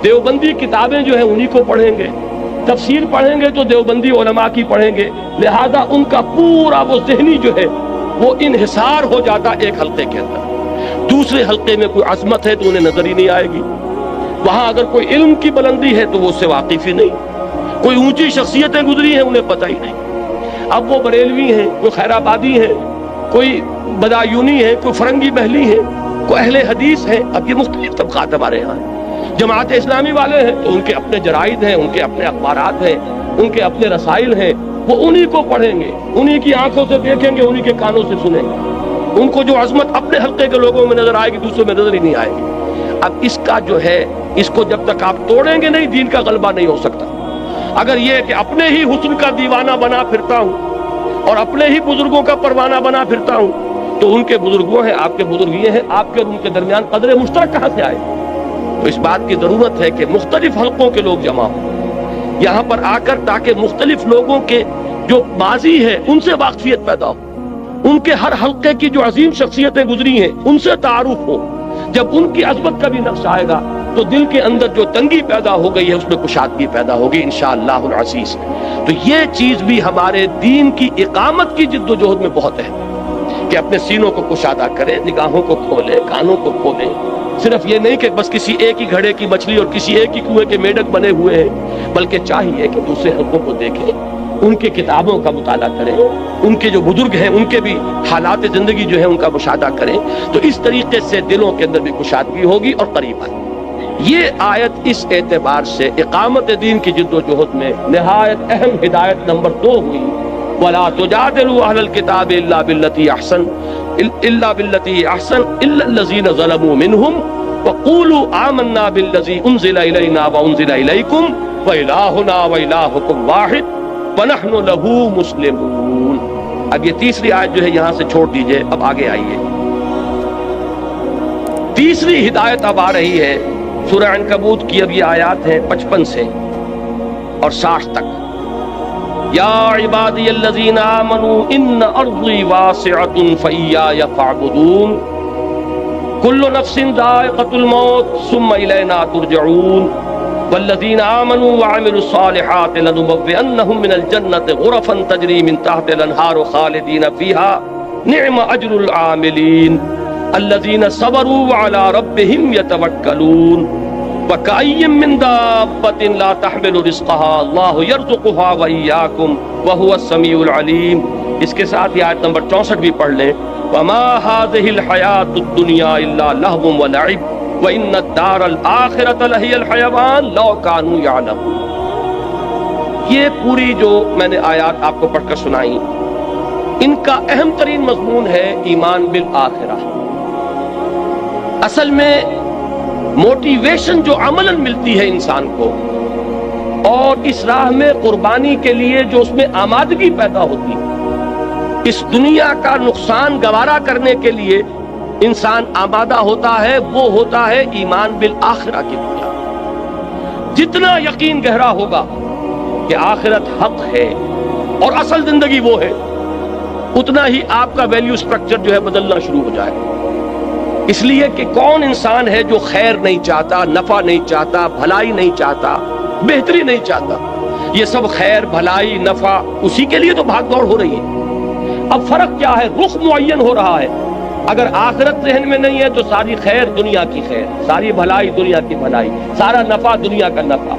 [SPEAKER 1] دیوبندی کتابیں جو ہیں انہی کو پڑھیں گے، تفسیر پڑھیں گے تو دیوبندی علماء کی پڑھیں گے. لہذا ان کا پورا وہ ذہنی جو ہے وہ انحصار ہو جاتا ایک حلقے کے اندر. دوسرے حلقے میں کوئی عظمت ہے تو انہیں نظر ہی نہیں آئے گی، وہاں اگر کوئی علم کی بلندی ہے تو وہ اس سے واقف ہی نہیں، کوئی اونچی شخصیتیں گزری ہیں انہیں پتہ ہی نہیں. اب وہ بریلوی ہیں، کوئی خیر آبادی ہیں، کوئی بدایونی ہے، کوئی فرنگی بہلی ہے، کوئی اہل حدیث ہے. اب یہ مختلف طبقات ہمارے یہاں ہیں. جماعت اسلامی والے ہیں تو ان کے اپنے جرائد ہیں، ان کے اپنے اخبارات ہیں، ان کے اپنے رسائل ہیں، وہ انہی کو پڑھیں گے، انہی کی آنکھوں سے دیکھیں گے، انہی کے کانوں سے سنیں گے. ان کو جو عظمت اپنے حلقے کے لوگوں میں نظر آئے گی دوسروں میں نظر ہی نہیں آئے گی. اب اس کا جو ہے اس کو جب تک آپ توڑیں گے نہیں دین کا غلبہ نہیں ہو سکتا. اگر یہ کہ اپنے ہی حسن کا دیوانہ بنا پھرتا ہوں اور اپنے ہی بزرگوں کا پروانہ بنا پھرتا ہوں تو ان کے بزرگ وہ ہیں، آپ کے بزرگ یہ ہیں، آپ کے اور ان کے درمیان قدر مشترک کہاں سے آئے؟ تو اس بات کی ضرورت ہے کہ مختلف حلقوں کے لوگ جمع ہوں یہاں پر آ کر، تاکہ مختلف لوگوں کے جو ماضی ہے ان سے واقفیت پیدا ہو، ان کے ہر حلقے کی جو عظیم شخصیتیں گزری ہیں ان سے تعارف ہو. جب ان کی عظمت کا بھی نقش آئے گا تو دل کے اندر جو تنگی پیدا ہو گئی ہے اس میں کشادگی پیدا ہوگی انشاءاللہ العزیز. تو یہ چیز بھی ہمارے دین کی اقامت کی جد و جہد میں بہت ہے کہ اپنے سینوں کو کشادہ کریں، نگاہوں کو کھولیں، کانوں کو کھولیں. صرف یہ نہیں کہ بس کسی ایک ہی گھڑے کی مچھلی اور کسی ایک ہی کنویں کے میڈک بنے ہوئے ہیں، بلکہ چاہیے کہ دوسرے حلقوں کو دیکھیں، ان کے کتابوں کا مطالعہ کریں، ان کے جو بزرگ ہیں ان کے بھی حالات زندگی جو ہے ان کا مشاہدہ کریں. تو اس طریقے سے دلوں کے اندر بھی کشادگی ہوگی اور قریب آئے. یہ آیت اس اعتبار سے اقامت دین کی جد و جہد میں نہایت اہم ہدایت نمبر 2 ہوئی. وَلَا تُجَادِلُوا أَهْلَ الْكِتَابِ إِلَّا بِالَّتِي أَحْسَنَ إِلَّا الَّذِينَ ظَلَمُوا مِنْهُمْ وَقُولُوا آمَنَّا بِالَّذِي أُنزِلَ إِلَيْنَا وَأُنزِلَ إِلَيْكُمْ وَإِلَٰهُنَا وَإِلَٰهُكُمْ وَاحِدٌ وَنَحْنُ لَهُ مُسْلِمُونَ. اب یہ تیسری آیت جو ہے یہاں سے چھوڑ دیجئے، اب آگے آئیے. تیسری ہدایت اب آ رہی ہے سورہ عنکبوت کی. اب یہ آیات ہیں 55 سے اور 60 تک. یا عبادی الذین آمنوا ان ارضی واسعۃ فایای فاعبدون کل نفس ذائقۃ الموت ثم الینا ترجعون والذین آمنوا وعملوا الصالحات لنبوئنهم من الجنة غرفا تجری من تحت الانہار خالدین فیہا نعم اجر العاملین الذین صبروا وعلی ربهم یتوکلون وَكَأَيٍّ مِّن دَابَّةٍ لَا تَحْمِلُ رِزْقَهَا اللَّهُ يَرْزُقُهَا وَإِيَّاكُمْ وَهُوَ السَّمِيعُ الْعَلِيمُ. اس کے ساتھ یہ آیت نمبر 64 بھی پڑھ لیں. وَمَا هَٰذِهِ الْحَيَاةُ الدُّنْيَا إِلَّا لَهْوٌ وَلَعِبٌ وَإِنَّ الدَّارَ الْآخِرَةَ لَهِيَ الْحَيَوَانُ لَوْ كَانُوا يَعْلَمُونَ. یہ پوری جو میں نے آیات آپ کو پڑھ کر سنائی، ان کا اہم ترین مضمون ہے ایمان بالآخرہ. اصل میں موٹیویشن جو عملاً ملتی ہے انسان کو اور اس راہ میں قربانی کے لیے جو اس میں آمادگی پیدا ہوتی ہے، اس دنیا کا نقصان گوارا کرنے کے لیے انسان آمادہ ہوتا ہے، وہ ہوتا ہے ایمان بالآخرہ کی بنیاد. جتنا یقین گہرا ہوگا کہ آخرت حق ہے اور اصل زندگی وہ ہے، اتنا ہی آپ کا ویلیو سٹرکچر جو ہے بدلنا شروع ہو جائے. اس لیے کہ کون انسان ہے جو خیر نہیں چاہتا، نفع نہیں چاہتا، بھلائی نہیں چاہتا، بہتری نہیں چاہتا؟ یہ سب خیر، بھلائی، نفع، اسی کے لیے تو بھاگ دوڑ ہو رہی ہے. اب فرق کیا ہے؟ رخ معین ہو رہا ہے. اگر آخرت ذہن میں نہیں ہے تو ساری خیر دنیا کی خیر، ساری بھلائی دنیا کی بھلائی، سارا نفع دنیا کا نفع،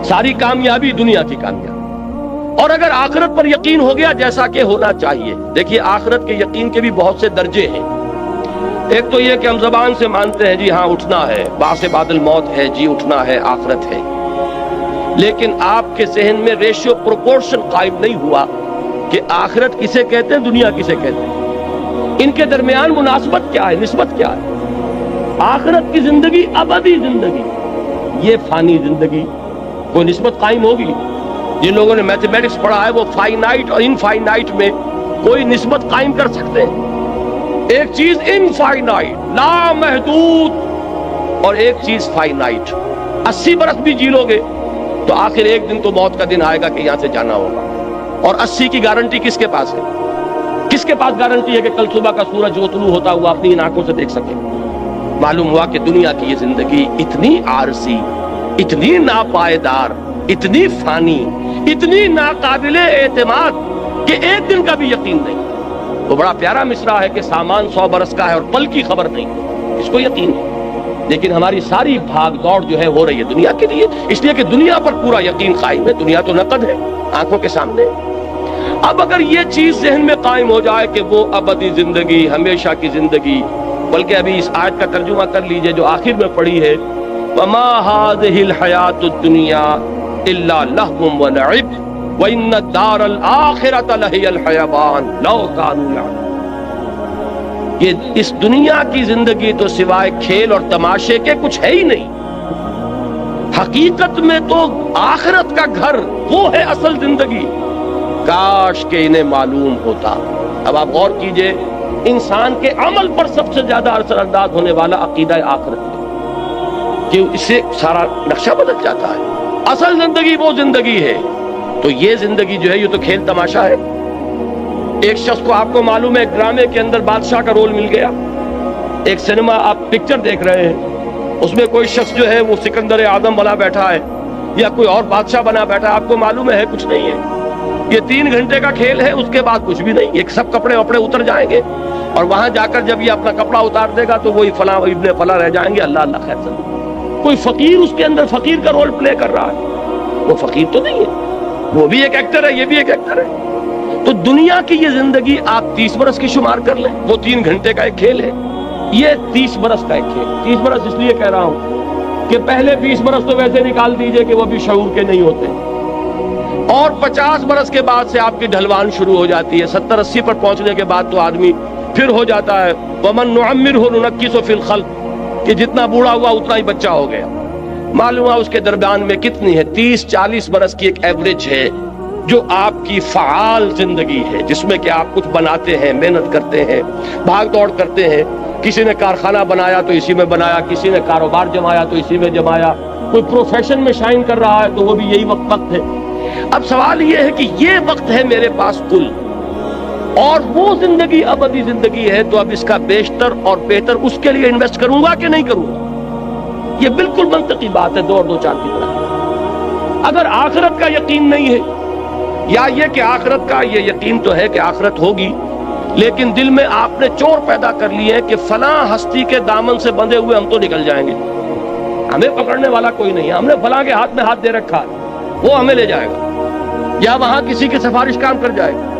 [SPEAKER 1] ساری کامیابی دنیا کی کامیابی. اور اگر آخرت پر یقین ہو گیا جیسا کہ ہونا چاہیے. دیکھیے آخرت کے یقین کے بھی بہت سے درجے ہیں. ایک تو یہ کہ ہم زبان سے مانتے ہیں جی ہاں اٹھنا ہے، بعد بعد الموت ہے، جی اٹھنا ہے، آخرت ہے. لیکن آپ کے ذہن میں ریشیو پروپورشن قائم نہیں ہوا کہ آخرت کسے کہتے ہیں، دنیا کسے کہتے ہیں. ان کے درمیان مناسبت کیا ہے، نسبت کیا ہے؟ آخرت کی زندگی ابدی زندگی، یہ فانی زندگی. کوئی نسبت قائم ہوگی؟ جن لوگوں نے میتھمیٹکس پڑھا ہے وہ فائنائٹ اور انفائنائٹ میں کوئی نسبت قائم کر سکتے ہیں. ایک چیز انفائنائٹ لامحدود اور ایک چیز فائنائٹ. 80 برس بھی جی لو گے تو آخر ایک دن تو موت کا دن آئے گا کہ یہاں سے جانا ہوگا. اور 80 کی گارنٹی کس کے پاس ہے؟ کس کے پاس گارنٹی ہے کہ کل صبح کا سورج جو طلوع ہوتا ہوا اپنی ان آنکھوں سے دیکھ سکے؟ معلوم ہوا کہ دنیا کی یہ زندگی اتنی عارضی، اتنی ناپائیدار، اتنی فانی، اتنی ناقابل اعتماد کہ ایک دن کا بھی یقین نہیں. وہ بڑا پیارا مصرع ہے کہ سامان 100 برس کا ہے اور پل کی خبر نہیں، اس کو یقین ہے. لیکن ہماری ساری بھاگ دوڑ جو ہے ہو رہی ہے دنیا کے لیے، اس لیے کہ دنیا پر پورا یقین قائم ہے. دنیا تو نقد ہے آنکھوں کے سامنے. اب اگر یہ چیز ذہن میں قائم ہو جائے کہ وہ ابدی زندگی، ہمیشہ کی زندگی، بلکہ ابھی اس آیت کا ترجمہ کر لیجئے جو آخر میں پڑھی ہے، وَمَا هَٰذِهِ الْحَيَاةُ الدُّنْيَا إِلَّا لَهْوٌ وَلَعِبٌ وَإِنَّ الدَّارَ الْآخِرَةَ لَهِيَ الْحَيَوَانُ لَوْ كَانُوا يَعْلَمُونَ. یہ اس دنیا کی زندگی تو سوائے کھیل اور تماشے کے کچھ ہے ہی نہیں. حقیقت میں تو آخرت کا گھر وہ ہے اصل زندگی. کاش کہ انہیں معلوم ہوتا. اب آپ غور کیجئے، انسان کے عمل پر سب سے زیادہ اثر انداز ہونے والا عقیدہ آخرت ہے کہ اس سے سارا نقشہ بدل جاتا ہے. اصل زندگی وہ زندگی ہے، تو یہ زندگی جو ہے یہ تو کھیل تماشا ہے. ایک شخص کو آپ کو معلوم ہے ایک ڈرامے کے اندر بادشاہ کا رول مل گیا. ایک سینما آپ پکچر دیکھ رہے ہیں، اس میں کوئی شخص جو ہے وہ سکندر اعظم بنا بیٹھا ہے یا کوئی اور بادشاہ بنا بیٹھا ہے. آپ کو معلوم ہے کچھ نہیں ہے، یہ 3 گھنٹے کا کھیل ہے، اس کے بعد کچھ بھی نہیں. ایک سب کپڑے وپڑے اتر جائیں گے اور وہاں جا کر جب یہ اپنا کپڑا اتار دے گا تو وہی فلاں ابن فلاں رہ جائیں گے. اللہ اللہ خیر سن. کوئی فقیر اس کے اندر فقیر کا رول پلے کر رہا ہے، وہ فقیر تو نہیں ہے، وہ بھی ایک ایکٹر ہے، یہ بھی ایک ایکٹر ہے. تو دنیا کی یہ زندگی آپ 30 برس کی شمار کر لیں، وہ 3 گھنٹے کا ایک کھیل ہے. یہ 30 برس کا ایک کھیل. 30 برس اس لیے کہہ رہا ہوں کہ پہلے 20 برس تو ویسے نکال دیجئے کہ وہ بھی شعور کے نہیں ہوتے، اور 50 برس کے بعد سے آپ کی ڈھلوان شروع ہو جاتی ہے، 70-80 پر پہنچنے کے بعد تو آدمی پھر ہو جاتا ہے وَمَن نُعَمِّرْهُ نُنَكِّسُ فِي الْخَلْقِ، کہ جتنا بوڑھا ہوا اتنا ہی بچہ ہو گیا۔ معلوم ہے اس کے درمیان میں کتنی ہے، 30-40 برس کی ایک ایوریج ہے جو آپ کی فعال زندگی ہے، جس میں کہ آپ کچھ بناتے ہیں، محنت کرتے ہیں، بھاگ دوڑ کرتے ہیں۔ کسی نے کارخانہ بنایا تو اسی میں بنایا، کسی نے کاروبار جمایا تو اسی میں جمایا، کوئی پروفیشن میں شائن کر رہا ہے تو وہ بھی یہی وقت ہے۔ اب سوال یہ ہے کہ یہ وقت ہے میرے پاس کل، اور وہ زندگی ابدی زندگی ہے، تو اب اس کا بیشتر اور بہتر اس کے لیے انویسٹ کروں گا کہ نہیں کروں گا؟ یہ بالکل منطقی بات ہے، 2 اور 2 4 کی طرح۔ اگر آخرت کا یقین نہیں ہے، یا یہ کہ آخرت کا یہ یقین تو ہے کہ آخرت ہوگی، لیکن دل میں آپ نے چور پیدا کر لی ہے کہ فلاں ہستی کے دامن سے بندھے ہوئے ہم تو نکل جائیں گے، ہمیں پکڑنے والا کوئی نہیں ہے، ہم نے فلاں کے ہاتھ میں ہاتھ دے رکھا ہے، وہ ہمیں لے جائے گا، یا وہاں کسی کی سفارش کام کر جائے گا،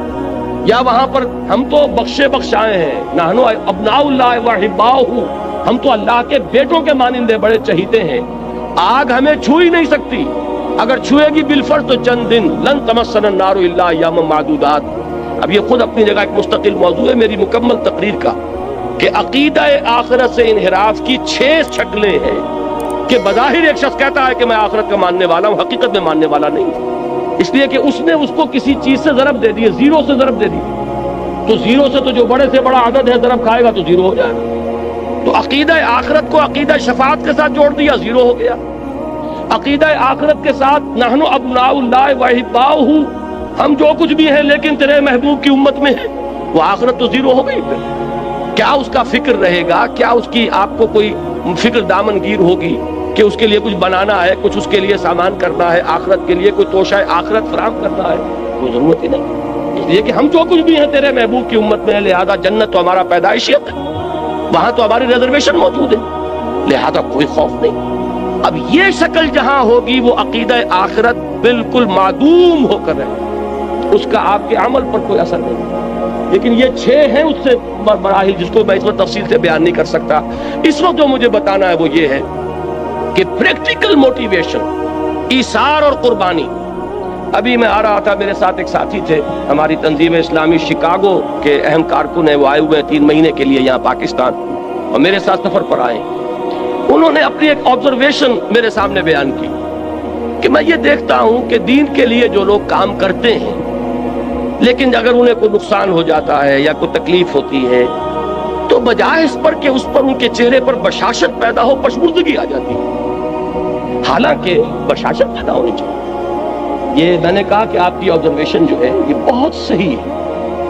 [SPEAKER 1] یا وہاں پر ہم تو بخشے بخشائے ہیں، نحن ابناء اللہ واحباؤہ، ہم تو اللہ کے بیٹوں کے مانندے بڑے چہیتے ہیں، آگ ہمیں چھو ہی نہیں سکتی، اگر چھوئے گی بالفرض تو چند دن، لن تمسنا النار الا ایاما معدودات۔ اب یہ خود اپنی جگہ ایک مستقل موضوع ہے میری مکمل تقریر کا، کہ عقیدہ آخرت سے انحراف کی 6 شکلیں ہیں، کہ بظاہر ایک شخص کہتا ہے کہ میں آخرت کا ماننے والا ہوں، حقیقت میں ماننے والا نہیں، اس لیے کہ اس نے اس کو کسی چیز سے ضرب دے دی ہے، 0 سے ضرب دے دی، تو 0 سے تو جو بڑے سے بڑا عدد ہے ضرب کھائے گا تو 0 ہو جائے گا، تو عقیدہ آخرت کو عقیدہ شفاعت کے ساتھ جوڑ دیا، 0 ہو گیا۔ عقیدہ آخرت کے ساتھ نحن ابناء اللہ واحباؤہ، ہم جو کچھ بھی ہیں لیکن تیرے محبوب کی امت میں ہیں، وہ آخرت تو 0 ہو گئی۔ پھر کیا اس کا فکر رہے گا؟ کیا اس کی آپ کو کوئی فکر دامن گیر ہوگی کہ اس کے لیے کچھ بنانا ہے، کچھ اس کے لیے سامان کرنا ہے، آخرت کے لیے کوئی توشہ آخرت فراہم کرنا ہے؟ کوئی ضرورت ہی نہیں، اس لیے کہ ہم جو کچھ بھی ہیں تیرے محبوب کی امت میں ہے، لہذا جنت تو ہمارا پیدائشیت ہے، وہاں تو ہماری ریزرویشن موجود ہے، لہذا کوئی خوف نہیں۔ اب یہ شکل جہاں ہوگی وہ عقیدہ آخرت بالکل معدوم ہو کر رہے، اس کا آپ کے عمل پر کوئی اثر نہیں۔ لیکن یہ 6 ہیں اس سے مراحل، جس کو میں اس وقت تفصیل سے بیان نہیں کر سکتا۔ اس وقت جو مجھے بتانا ہے وہ یہ ہے کہ پریکٹیکل موٹیویشن، ایثار اور قربانی۔ ابھی میں آ رہا تھا، میرے ساتھ ایک ساتھی تھے، ہماری تنظیم اسلامی شکاگو کے اہم کارکن ہیں، وہ آئے ہوئے ہیں 3 مہینے کے لیے یہاں پاکستان، اور میرے ساتھ سفر پر آئے۔ انہوں نے اپنی ایک آبزرویشن میرے سامنے بیان کی کہ میں یہ دیکھتا ہوں کہ دین کے لیے جو لوگ کام کرتے ہیں، لیکن اگر انہیں کوئی نقصان ہو جاتا ہے یا کوئی تکلیف ہوتی ہے تو بجائے اس پر کہ اس پر ان کے چہرے پر بشاشت پیدا ہو، پشمردگی آ جاتی ہے، حالانکہ بشاشت پیدا ہونی چاہیے۔ یہ میں نے کہا کہ آپ کی آبزرویشن جو ہے یہ بہت صحیح ہے،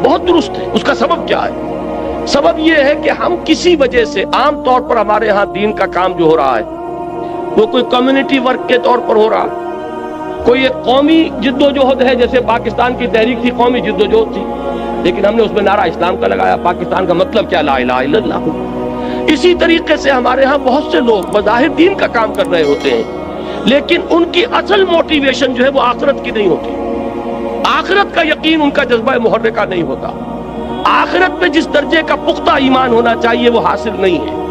[SPEAKER 1] بہت درست ہے۔ اس کا سبب کیا ہے؟ سبب یہ ہے کہ ہم کسی وجہ سے، عام طور پر ہمارے ہاں دین کا کام جو ہو رہا ہے وہ کوئی کمیونٹی ورک کے طور پر ہو رہا ہے، کوئی ایک قومی جد و جہد ہے، جیسے پاکستان کی تحریک تھی، قومی جد و جہد تھی، لیکن ہم نے اس میں نعرہ اسلام کا لگایا، پاکستان کا مطلب کیا؟ لا الہ الا اللہ۔ اسی طریقے سے ہمارے ہاں بہت سے لوگ بظاہر دین کا کام کر رہے ہوتے ہیں، لیکن ان کی اصل موٹیویشن جو ہے وہ آخرت کی نہیں ہوتی، آخرت کا یقین ان کا جذبہ محرکہ نہیں ہوتا، آخرت پہ جس درجے کا پختہ ایمان ہونا چاہیے وہ حاصل نہیں ہے۔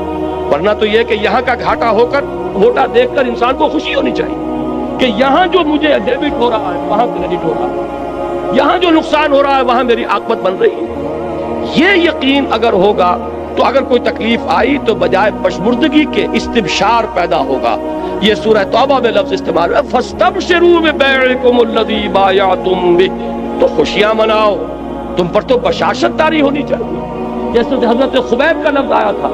[SPEAKER 1] ورنہ تو یہ کہ یہاں کا گھاٹا ہو کر، گھوٹا دیکھ کر انسان کو خوشی ہونی چاہیے کہ یہاں جو مجھے ڈیبٹ ہو رہا ہے وہاں کریڈٹ ہو رہا ہے، یہاں جو نقصان ہو رہا ہے وہاں میری عاقبت بن رہی ہے۔ یہ یقین اگر ہوگا تو اگر کوئی تکلیف آئی تو بجائے پشمردگی کے استبشار پیدا ہوگا۔ یہ سورہ توبہ میں لفظ استعمال ہے، فَاسْتَبْشِرُوا بِبَيْعِكُمُ الَّذِي بَایَعْتُم بِهِ، تو خوشیاں مناؤ، تم پر تو بشاشت طاری ہونی چاہیے۔ جیسے حضرت خبیب کا لفظ آیا تھا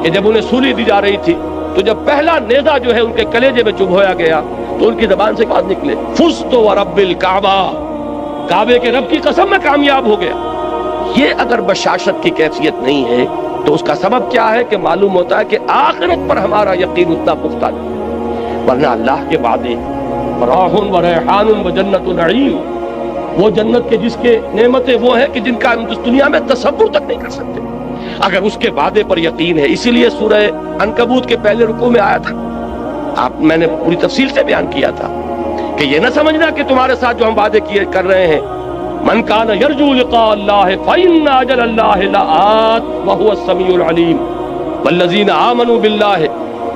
[SPEAKER 1] کہ جب انہیں سولی دی جا رہی تھی تو جب پہلا نیزہ جو ہے ان کے کلیجے میں چبھویا گیا تو ان کی زبان سے بات نکلے، فزت ورب الکعبہ، کعبے کے رب کی قسم میں کامیاب ہو گیا۔ یہ اگر بشاشت کی کیفیت نہیں ہے تو اس کا سبب کیا ہے کہ معلوم ہوتا ہے کہ آخرت پر ہمارا یقین اتنا پختہ نہیں، ورنہ اللہ کے وعدے راح و ریحان و جنت نعیم، وہ جنت کے جس کے نعمتیں وہ ہیں کہ جن کا ہم اس دنیا میں تصور تک نہیں کر سکتے، اگر اس کے وعدے پر یقین ہے۔ اسی لیے سورہ عنکبوت کے پہلے رکوع میں آیا تھا، میں نے پوری تفصیل سے بیان کیا تھا کہ یہ نہ سمجھنا کہ تمہارے ساتھ جو ہم وعدے کیے کر رہے ہیں، من کان یرجو لقاء اللہ فإن اجل اللہ لآت وهو السمیع العلیم والذین آمنوا باللہ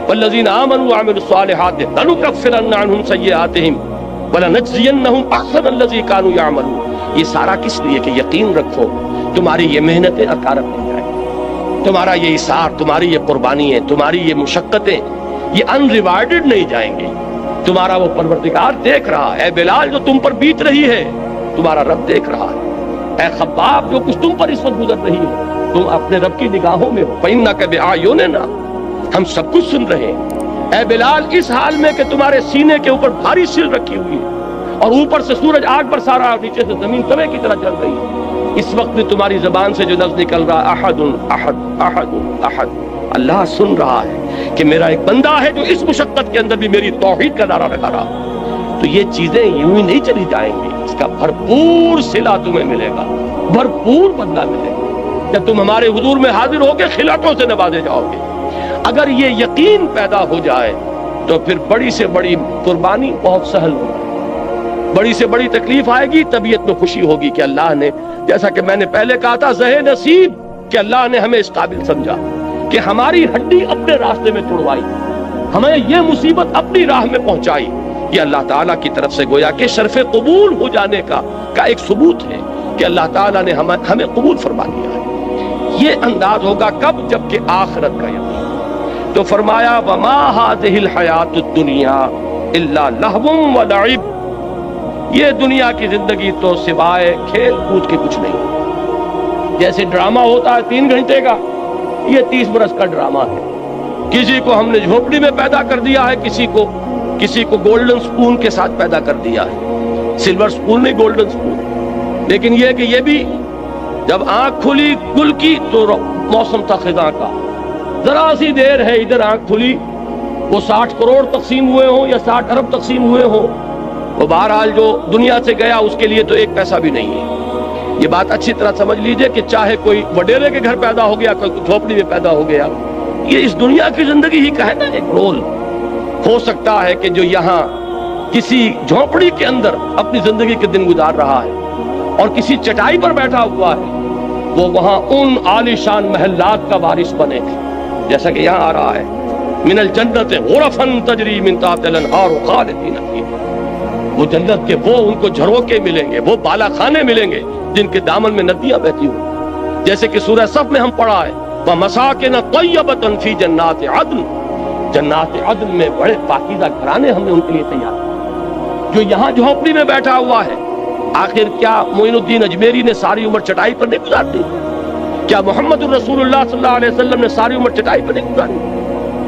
[SPEAKER 1] والذین آمنوا وعملوا الصالحات لنکفرن عنہم سیئاتہم ولنجزینہم احسن الذی کانوا یعملون۔ یہ سارا کس لیے کہ یقین رکھو تمہاری یہ محنتیں اکارت نہیں جائیں، تمہارا یہ اثار، تمہاری یہ قربانیاں، تمہاری یہ مشقتیں یہ ان ریوارڈڈ نہیں جائیں گے۔ تمہارا وہ پروردگار دیکھ رہا ہے۔ اے بلال جو تم پر بیت رہی ہے تمہارا رب دیکھ رہا ہے۔ اے خباب جو کچھ تم پر اس وقت گزر رہی ہے تم اپنے رب کی نگاہوں میں ہو۔ فَإِنَّكَ بِأَعْيُنِنَا، ہم سب کچھ سن رہے ہیں۔ اے بلال اس حال میں کہ تمہارے سینے کے اوپر بھاری سل رکھی ہوئی ہے اور اوپر سے سورج آگ برسا رہا ہے اور نیچے سے زمین توے کی طرح چل رہی ہے، اس وقت بھی تمہاری زبان سے جو لفظ نکل رہا احد احد احد احد، اللہ سن رہا ہے کہ میرا ایک بندہ ہے جو اس مشقت کے اندر بھی میری توحید کا نعرہ لگا رہا۔ تو یہ چیزیں یوں ہی نہیں چلی جائیں گی، اس کا بھرپور صلہ تمہیں ملے گا، بھرپور بدلہ ملے گا۔ جب تم ہمارے حضور میں حاضر ہو کے خلعتوں سے نوازے جاؤ گے، اگر یہ یقین پیدا ہو جائے تو پھر بڑی سے بڑی قربانی بہت سہل ہوگی، بڑی سے بڑی تکلیف آئے گی، طبیعت میں خوشی ہوگی کہ اللہ نے، جیسا کہ میں نے پہلے کہا تھا، زہ نصیب کہ اللہ نے ہمیں اس قابل سمجھا کہ ہماری ہڈی اپنے راستے میں توڑوائی، ہمیں یہ مصیبت اپنی راہ میں پہنچائی۔ یہ اللہ تعالیٰ کی طرف سے گویا کہ شرف قبول ہو جانے کا ایک ثبوت ہے کہ اللہ تعالیٰ نے ہمیں قبول فرما لیا ہے۔ یہ انداز ہوگا کب؟ جب کہ آخرت کا یقین۔ تو فرمایا وَمَا هَذِهِ الْحَيَاةُ الدُّنْيَا إِلَّا لَهْوٌ وَلَعِبٌ، یہ دنیا کی زندگی تو سوائے کھیل کود کے کچھ نہیں۔ جیسے ڈرامہ ہوتا ہے 3 گھنٹے کا، یہ 30 برس کا ڈرامہ ہے۔ کسی کو ہم نے جھوپڑی میں پیدا کر دیا ہے، کسی کو گولڈن سپون کے ساتھ پیدا کر دیا ہے، سلور سپون نہیں، گولڈن سپون۔ لیکن یہ کہ یہ بھی جب آنکھ کھلی گل کی تو موسم تھا خزاں کا، ذرا سی دیر ہے ادھر آنکھ کھلی، وہ 60 کروڑ تقسیم ہوئے ہوں یا 60 ارب تقسیم ہوئے ہوں، وہ بہرحال جو دنیا سے گیا اس کے لیے تو ایک پیسہ بھی نہیں ہے۔ یہ بات اچھی طرح سمجھ لیجئے کہ چاہے کوئی وڈیرے کے گھر پیدا ہو گیا، کوئی جھوپڑی میں پیدا ہو گیا، یہ اس دنیا کی زندگی ہی کا ہے نا ایک رول۔ ہو سکتا ہے کہ جو یہاں کسی جھونپڑی کے اندر اپنی زندگی کے دن گزار رہا ہے اور کسی چٹائی پر بیٹھا ہوا ہے، وہ وہاں ان عالیشان محلات کا وارث بنے، جیسا کہ یہاں آ رہا ہے من الجنت غرفا تجری من تحتها الانہار خالدین فیہا، وہ جنت کے وہ ان کو جھروکے ملیں گے، وہ بالا خانے ملیں گے جن کے دامن میں ندیاں بہتی ہوں، جیسے کہ سورہ صف میں ہم پڑھا ہے وَمَسَاكِنَ طَيِّبَةً فِي جَنَّاتِ عَدْنٍ، جنات عدن میں بڑے پاکیزہ گھرانے ہم نے ان کے لیے تیار کیے۔ جو یہاں جھونپڑی میں بیٹھا ہوا ہے، آخر کیا معین الدین اجمیری نے ساری عمر چٹائی پر نہیں گزار دی؟ کیا محمد الرسول اللہ صلی اللہ علیہ وسلم نے ساری عمر چٹائی پر نہیں گزاری؟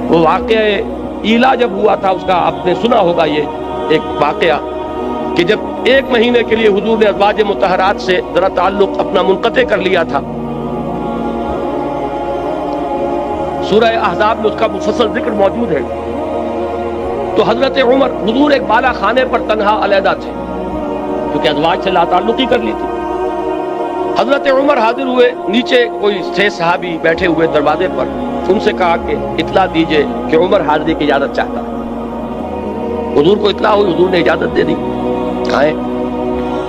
[SPEAKER 1] وہ واقعہ ایلا جب ہوا تھا اس کا آپ نے سنا ہوگا، یہ ایک واقعہ کہ جب 1 مہینے کے لیے حضور نے ازواج مطہرات سے ذرا تعلق اپنا منقطع کر لیا تھا، سورہ احزاب میں اس کا مفصل ذکر موجود ہے، تو حضرت عمر حضور ایک بالا خانے پر تنہا علیحدہ تھے کیونکہ ازواج سے لا تعلقی کر لی تھی۔ حضرت عمر حاضر ہوئے، نیچے کوئی 6 صحابی بیٹھے ہوئے دروازے پر، ان سے کہا کہ اطلاع دیجئے کہ عمر حاضری کی اجازت چاہتا ہے۔ حضور کو اطلاع ہوئی، حضور نے اجازت دے دی، آئے۔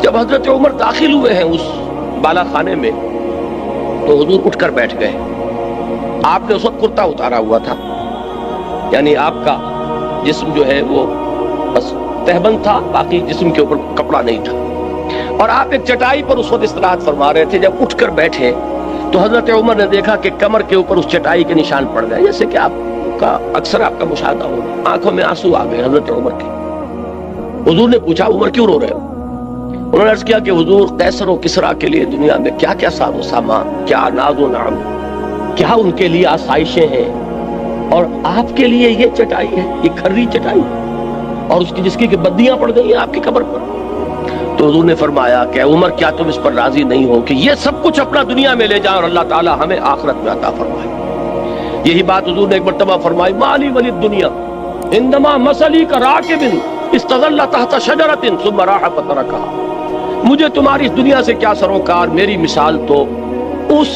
[SPEAKER 1] جب حضرت عمر داخل ہوئے ہیں اس بالا خانے میں تو حضور اٹھ کر بیٹھ گئے۔ آپ نے اس وقت کرتا اتارا ہوا تھا، یعنی آپ کا جسم جو ہے وہ بس تہبند تھا، باقی جسم کے اوپر کپڑا نہیں تھا، اور آپ ایک چٹائی پر اس وقت استراحت فرما رہے تھے۔ جب اٹھ کر بیٹھے تو حضرت عمر نے دیکھا کہ کمر کے اوپر اس چٹائی کے نشان پڑ گئے، جیسے کہ آپ کا اکثر آپ کا مشاہدہ ہو، آنکھوں میں آنسو آ گئے حضرت عمر کے۔ حضور نے پوچھا عمر کیوں رو رہے ہو؟ انہوں نے عرض کیا کہ حضور قیصر و کسریٰ کے لیے دنیا میں کیا کیا ساز و سامان، کیا ناز و نعم، کیا ان کے لیے آسائشیں ہیں، اور آپ کے لیے یہ چٹائی ہے، یہ کھری چٹائی، اور اس کی جس کی کہ بدیاں پڑ گئی ہیں آپ کی قبر پر۔ تو حضور نے فرمایا کہ عمر کیا تم اس پر راضی نہیں ہو کہ یہ سب کچھ اپنا دنیا میں لے جائیں اور اللہ تعالی ہمیں آخرت میں عطا فرمائے؟ یہی بات حضور نے ایک مرتبہ فرمائی، مالی ولی الدنیا انما مثلی کراکب استظل تحت شجرۃ ثم راح فترکها، مجھے تمہاری اس دنیا سے کیا سروکار، میری مثال تو اس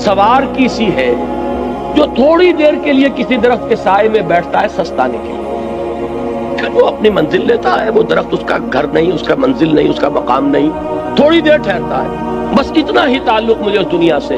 [SPEAKER 1] سوار کی سی ہے جو تھوڑی دیر کے لیے کسی درخت کے سائے میں بیٹھتا ہے سستانے کے لیے، پھر وہ اپنی منزل لیتا ہے۔ وہ درخت اس کا گھر نہیں، اس کا منزل نہیں، اس کا مقام نہیں، تھوڑی دیر ٹھہرتا ہے، بس اتنا ہی تعلق مجھے اس دنیا سے۔